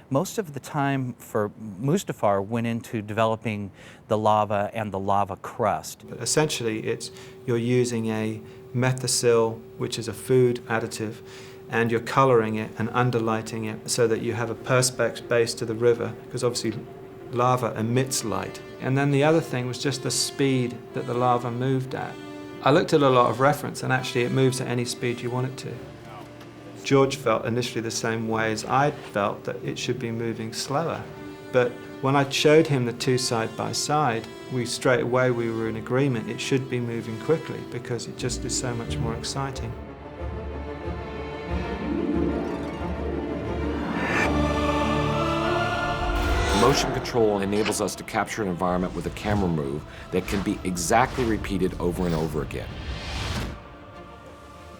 Most of the time for Mustafar went into developing the lava and the lava crust. But essentially, you're using a Methicil, which is a food additive, and you're coloring it and underlighting it so that you have a perspex base to the river, because obviously lava emits light. And then the other thing was just the speed that the lava moved at. I looked at a lot of reference, and actually it moves at any speed you want it to. George felt initially the same way as I felt, that it should be moving slower. But when I showed him the two side by side, straight away we were in agreement it should be moving quickly, because it just is so much more exciting. Motion control enables us to capture an environment with a camera move that can be exactly repeated over and over again.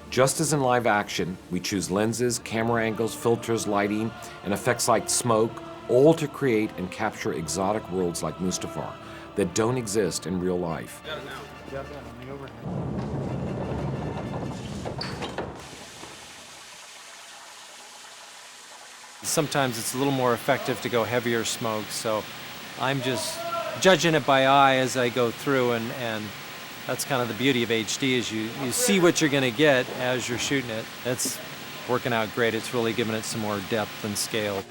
Just as in live action, we choose lenses, camera angles, filters, lighting, and effects like smoke, all to create and capture exotic worlds like Mustafar that don't exist in real life. Sometimes it's a little more effective to go heavier smoke, so I'm just judging it by eye as I go through, and that's kind of the beauty of HD, is you see what you're going to get as you're shooting it. It's working out great. It's really giving it some more depth and scale.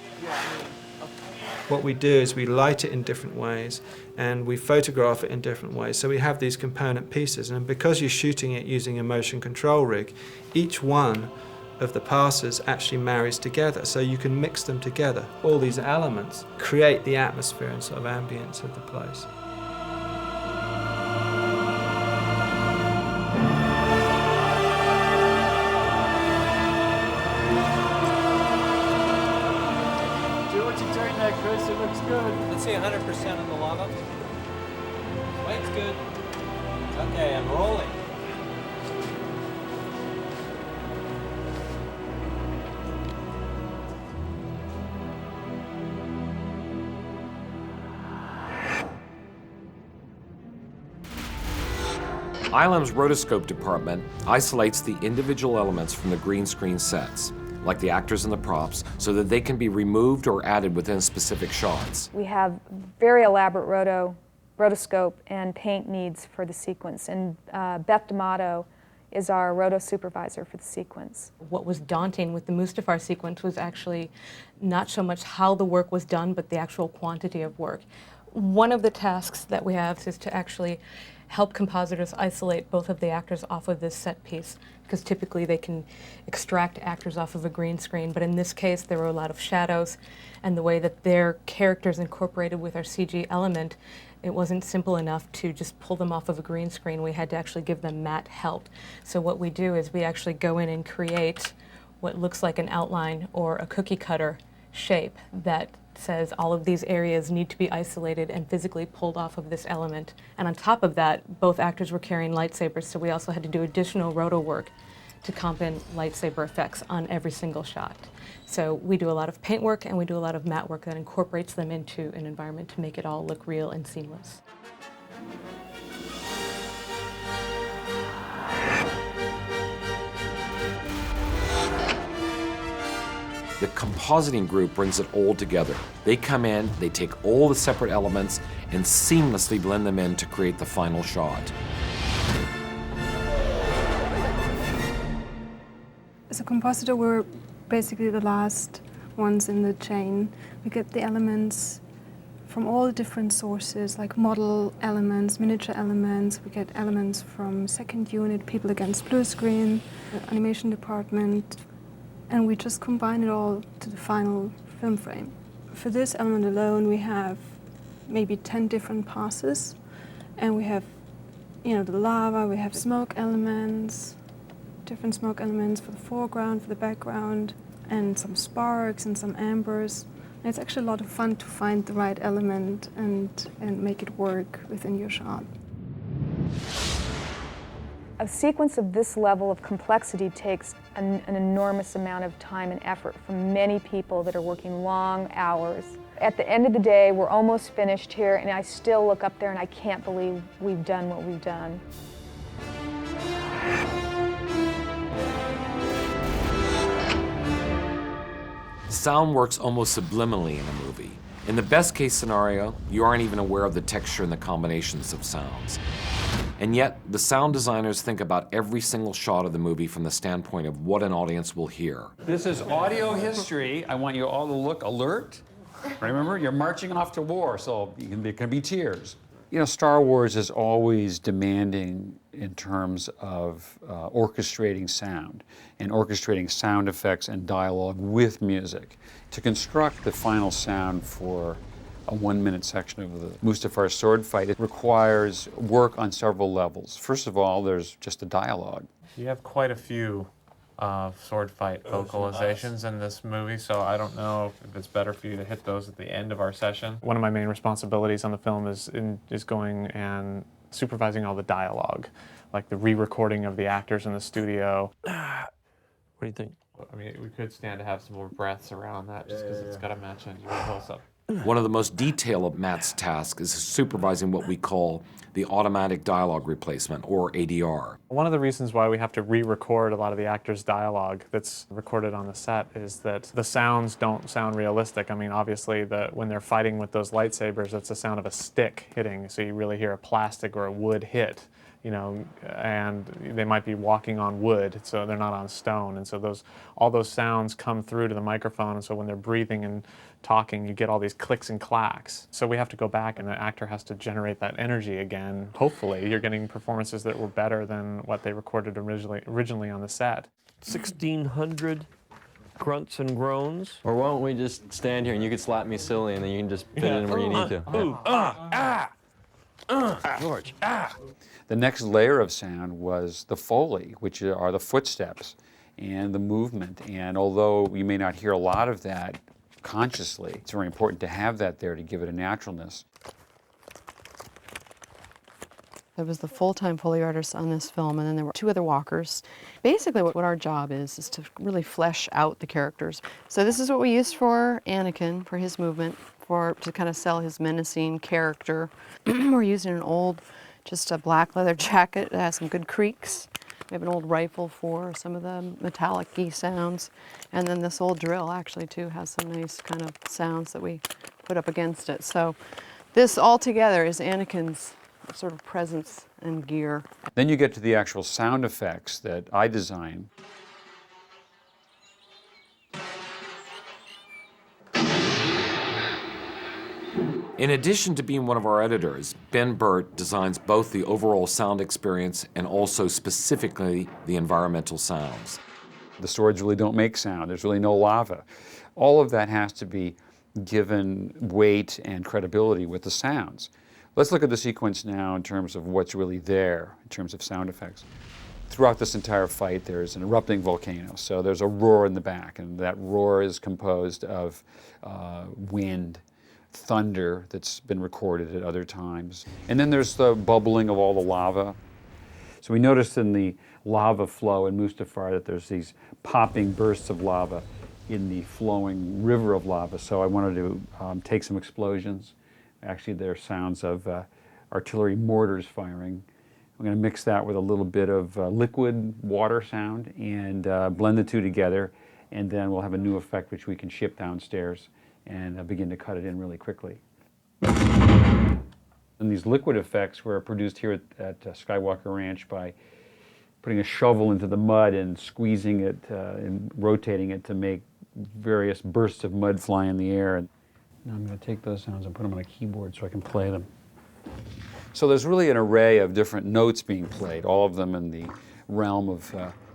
What we do is we light it in different ways and we photograph it in different ways. So we have these component pieces, and because you're shooting it using a motion control rig, each one of the passes actually marries together, so you can mix them together. All these elements create the atmosphere and sort of ambience of the place. Do what you're doing there, Chris. It looks good. Let's see 100% on the lava. Weight's good. Okay, I'm rolling. ILM's rotoscope department isolates the individual elements from the green screen sets, like the actors and the props, so that they can be removed or added within specific shots. We have very elaborate rotoscope and paint needs for the sequence, and Beth D'Amato is our roto supervisor for the sequence. What was daunting with the Mustafar sequence was actually not so much how the work was done, but the actual quantity of work. One of the tasks that we have is to actually help compositors isolate both of the actors off of this set piece, because typically they can extract actors off of a green screen, but in this case there were a lot of shadows, and the way that their characters incorporated with our CG element, it wasn't simple enough to just pull them off of a green screen. We had to actually give them matte help. So what we do is we actually go in and create what looks like an outline or a cookie cutter shape that says all of these areas need to be isolated and physically pulled off of this element. And on top of that, both actors were carrying lightsabers, so we also had to do additional roto work to comp in lightsaber effects on every single shot. So we do a lot of paint work and we do a lot of matte work that incorporates them into an environment to make it all look real and seamless. The compositing group brings it all together. They come in, they take all the separate elements and seamlessly blend them in to create the final shot. As a compositor, we're basically the last ones in the chain. We get the elements from all different sources, like model elements, miniature elements. We get elements from second unit, People Against Blue Screen, animation department, and we just combine it all to the final film frame. For this element alone, we have maybe 10 different passes, and we have, the lava, we have smoke elements, different smoke elements for the foreground, for the background, and some sparks and some ambers. And it's actually a lot of fun to find the right element and make it work within your shot. A sequence of this level of complexity takes an enormous amount of time and effort from many people that are working long hours. At the end of the day, we're almost finished here, and I still look up there and I can't believe we've done what we've done. Sound works almost subliminally in a movie. In the best case scenario, you aren't even aware of the texture and the combinations of sounds. And yet, the sound designers think about every single shot of the movie from the standpoint of what an audience will hear. This is audio history. I want you all to look alert. Remember, you're marching off to war, so there can be tears. Star Wars is always demanding in terms of orchestrating sound and orchestrating sound effects and dialogue with music. To construct the final sound for a 1-minute section of the Mustafar sword fight, it requires work on several levels. First of all, there's just the dialogue. You have quite a few sword fight vocalizations in this movie, so I don't know if it's better for you to hit those at the end of our session. One of my main responsibilities on the film is going and supervising all the dialogue, like the re-recording of the actors in the studio. What do you think? I mean, we could stand to have some more breaths around that just because it's got to match into your close-up. One of the most detailed of Matt's tasks is supervising what we call the automatic dialogue replacement, or ADR. One of the reasons why we have to re-record a lot of the actors' dialogue that's recorded on the set is that the sounds don't sound realistic. I mean, obviously, when they're fighting with those lightsabers, it's the sound of a stick hitting, so you really hear a plastic or a wood hit, you know, and they might be walking on wood, so they're not on stone, and so all those sounds come through to the microphone, and so when they're breathing and talking, you get all these clicks and clacks. So we have to go back and the actor has to generate that energy again. Hopefully you're getting performances that were better than what they recorded originally on the set. 1,600 grunts and groans. Or why don't we just stand here and you can slap me silly and then you can just fit it in where you need to. George, The next layer of sound was the Foley, which are the footsteps and the movement. And although you may not hear a lot of that consciously, it's very important to have that there to give it a naturalness. There was the full-time Foley artist on this film, and then there were 2 other walkers. Basically what our job is to really flesh out the characters. So this is what we used for Anakin, for his movement, to kind of sell his menacing character. We're using just a black leather jacket that has some good creaks. We have an old rifle for some of the metallic-y sounds. And then this old drill actually too has some nice kind of sounds that we put up against it. So this all together is Anakin's sort of presence and gear. Then you get to the actual sound effects that I design. In addition to being one of our editors, Ben Burtt designs both the overall sound experience and also specifically the environmental sounds. The swords really don't make sound. There's really no lava. All of that has to be given weight and credibility with the sounds. Let's look at the sequence now in terms of what's really there in terms of sound effects. Throughout this entire fight, there's an erupting volcano. So there's a roar in the back, and that roar is composed of wind, thunder that's been recorded at other times. And then there's the bubbling of all the lava. So we noticed in the lava flow in Mustafar that there's these popping bursts of lava in the flowing river of lava. So I wanted to take some explosions. Actually, there are sounds of artillery mortars firing. I'm going to mix that with a little bit of liquid water sound and blend the two together, and then we'll have a new effect which we can ship downstairs and begin to cut it in really quickly. And these liquid effects were produced here at Skywalker Ranch by putting a shovel into the mud and squeezing it and rotating it to make various bursts of mud fly in the air. And now I'm going to take those sounds and put them on a keyboard so I can play them. So there's really an array of different notes being played, all of them in the realm of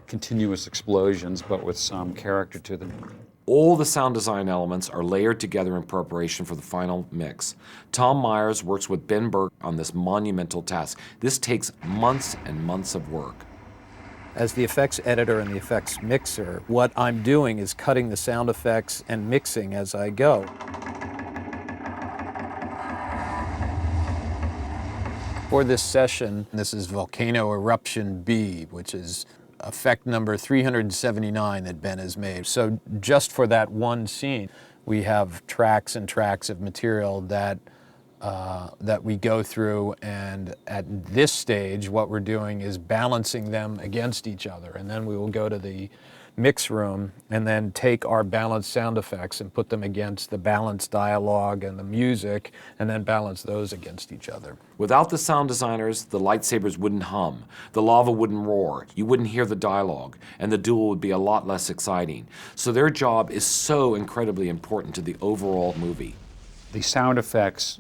continuous explosions, but with some character to them. All the sound design elements are layered together in preparation for the final mix. Tom Myers works with Ben Burtt on this monumental task. This takes months and months of work. As the effects editor and the effects mixer, what I'm doing is cutting the sound effects and mixing as I go. For this session, this is Volcano Eruption B, which is effect number 379 that Ben has made. So just for that one scene, we have tracks and tracks of material that we go through, and at this stage what we're doing is balancing them against each other, and then we will go to the mix room and then take our balanced sound effects and put them against the balanced dialogue and the music, and then balance those against each other. Without the sound designers, the lightsabers wouldn't hum, the lava wouldn't roar, you wouldn't hear the dialogue, and the duel would be a lot less exciting. So their job is so incredibly important to the overall movie. The sound effects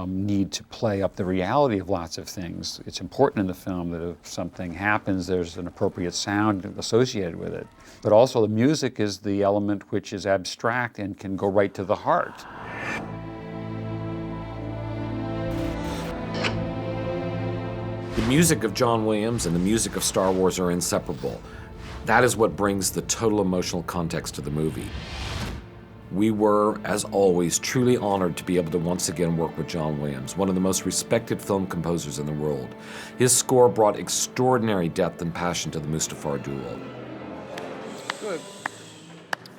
need to play up the reality of lots of things. It's important in the film that if something happens, there's an appropriate sound associated with it. But also the music is the element which is abstract and can go right to the heart. The music of John Williams and the music of Star Wars are inseparable. That is what brings the total emotional context to the movie. We were, as always, truly honored to be able to once again work with John Williams, one of the most respected film composers in the world. His score brought extraordinary depth and passion to the Mustafar duel. Good.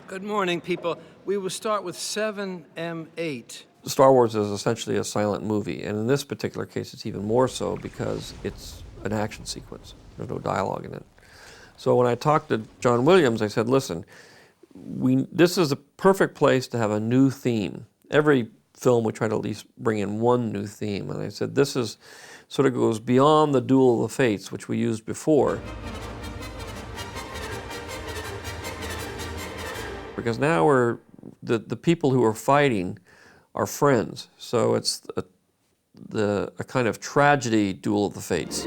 Good morning, people. We will start with 7M8. Star Wars is essentially a silent movie, and in this particular case, it's even more so because it's an action sequence. There's no dialogue in it. So when I talked to John Williams, I said, listen, this is a perfect place to have a new theme. Every film we try to at least bring in one new theme, and I said, this is sort of goes beyond the Duel of the Fates, which we used before. Because now the people who are fighting are friends, so it's a kind of tragedy Duel of the Fates.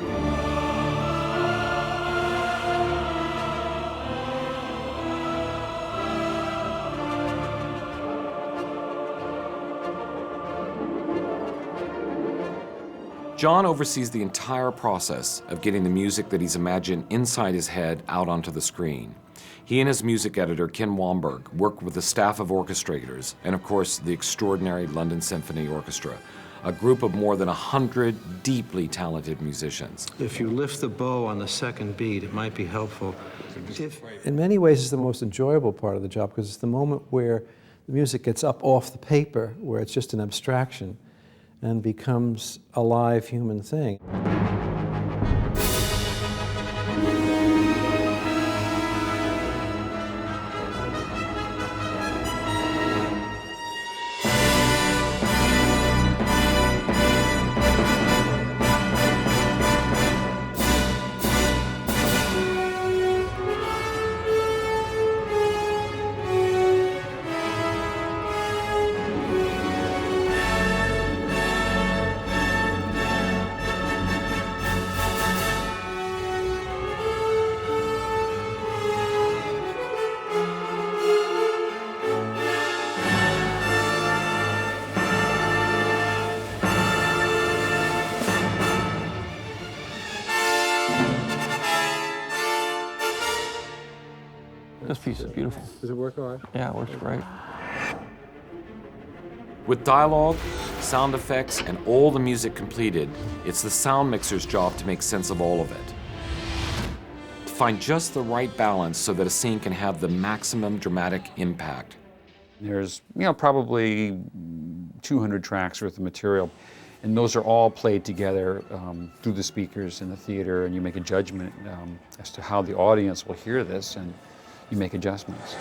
John oversees the entire process of getting the music that he's imagined inside his head out onto the screen. He and his music editor, Ken Wamberg, work with a staff of orchestrators and, of course, the extraordinary London Symphony Orchestra, a group of more than 100 deeply talented musicians. If you lift the bow on the second beat, it might be helpful. In many ways, it's the most enjoyable part of the job because it's the moment where the music gets up off the paper, where it's just an abstraction, and becomes a live human thing. This piece is beautiful. Does it work all right? Yeah, it works great. With dialogue, sound effects, and all the music completed, it's the sound mixer's job to make sense of all of it. To find just the right balance so that a scene can have the maximum dramatic impact. There's, probably 200 tracks worth of material, and those are all played together through the speakers in the theater, and you make a judgment as to how the audience will hear this, and you make adjustments.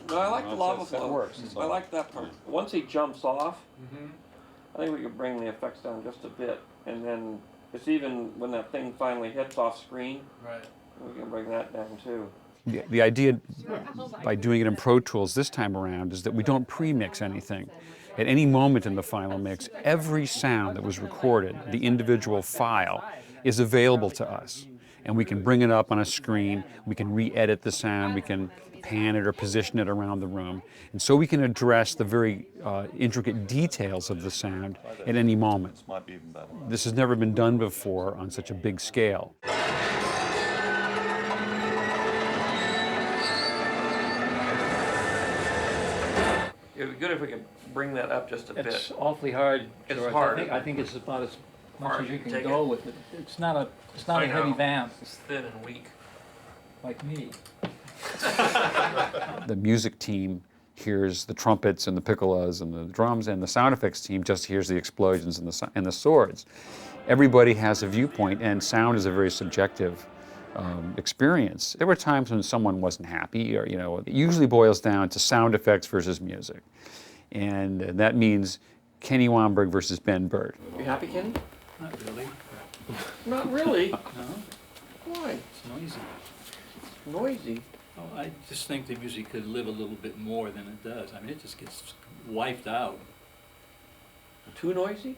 No, I like the lava flow. That works. I like that part. Once he jumps off, I think we can bring the effects down just a bit, and then it's even when that thing finally hits off screen, we can bring that down too. The idea by doing it in Pro Tools this time around is that we don't pre-mix anything. At any moment in the final mix, every sound that was recorded, the individual file, is available to us. And we can bring it up on a screen, we can re-edit the sound, we can pan it or position it around the room. And so we can address the very intricate details of the sound at any moment. This has never been done before on such a big scale. It would be good if we could bring that up just a bit. It's awfully hard. It's George. hard. I think it's about as much Hard. as you can Take go it. with it. It's not a I heavy know. vamp It's thin and weak. like me. The music team hears the trumpets and the piccolos and the drums, and the sound effects team just hears the explosions and the swords. Everybody has a viewpoint, and sound is a very subjective experience. There were times when someone wasn't happy, or it usually boils down to sound effects versus music, and that means Kenny Wamberg versus Ben Bird. You happy, Kenny? Not really. Not really. No, Why? it's noisy. Noisy. Oh, I just think the music could live a little bit more than it does. I mean, it just gets wiped out. Too noisy?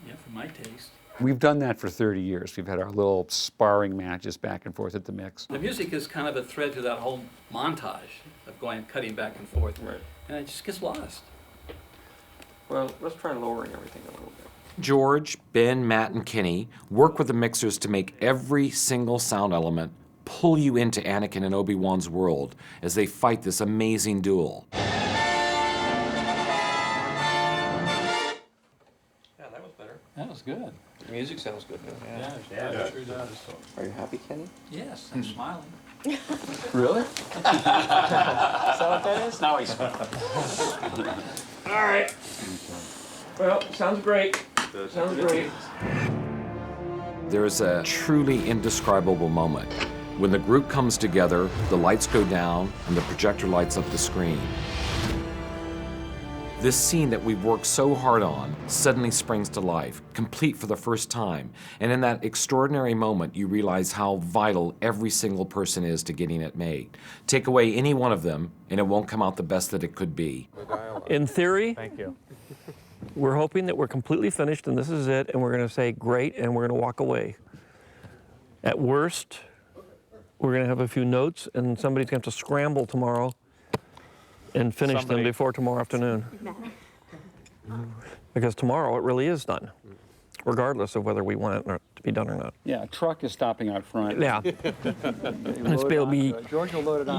Yeah, for my taste. We've done that for 30 years. We've had our little sparring matches back and forth at the mix. The music is kind of a thread to that whole montage of cutting back and forth. Right. And it just gets lost. Well, let's try lowering everything a little bit. George, Ben, Matt, and Kenny work with the mixers to make every single sound element pull you into Anakin and Obi-Wan's world as they fight this amazing duel. Yeah, that was better. That was good. The music sounds good now. Yeah, it sure does. Are you happy, Kenny? Yes, I'm smiling. Really? Is that what that is? Now he's smiling. All right. Well, sounds great. Sounds great. There is a truly indescribable moment. When the group comes together, the lights go down, and the projector lights up the screen. This scene that we've worked so hard on suddenly springs to life, complete for the first time. And in that extraordinary moment, you realize how vital every single person is to getting it made. Take away any one of them, and it won't come out the best that it could be. In theory, Thank you. we're hoping that we're completely finished and this is it, and we're going to say great, and we're going to walk away. At worst, we're going to have a few notes, and somebody's going to have to scramble tomorrow and finish them before tomorrow afternoon. Because tomorrow it really is done, regardless of whether we want it to be done or not. Yeah, a truck is stopping out front. Yeah. And it's able to be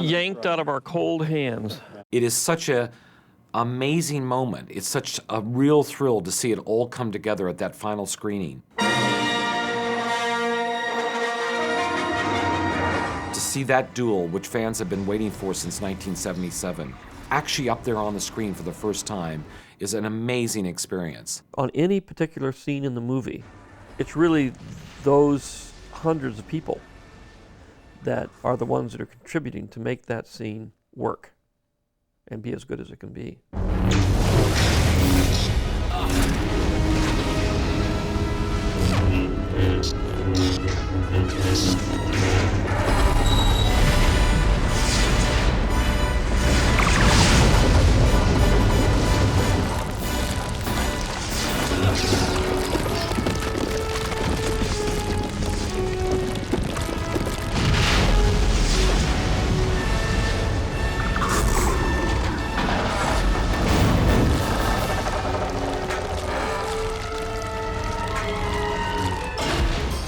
yanked out of our cold hands. It is such a amazing moment. It's such a real thrill to see it all come together at that final screening. To see that duel, which fans have been waiting for since 1977, actually up there on the screen for the first time is an amazing experience. On any particular scene in the movie, it's really those hundreds of people that are the ones that are contributing to make that scene work and be as good as it can be.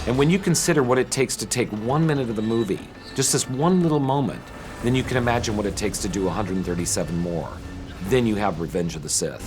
And when you consider what it takes to take 1 minute of the movie, just this one little moment, then you can imagine what it takes to do 137 more. Then you have Revenge of the Sith.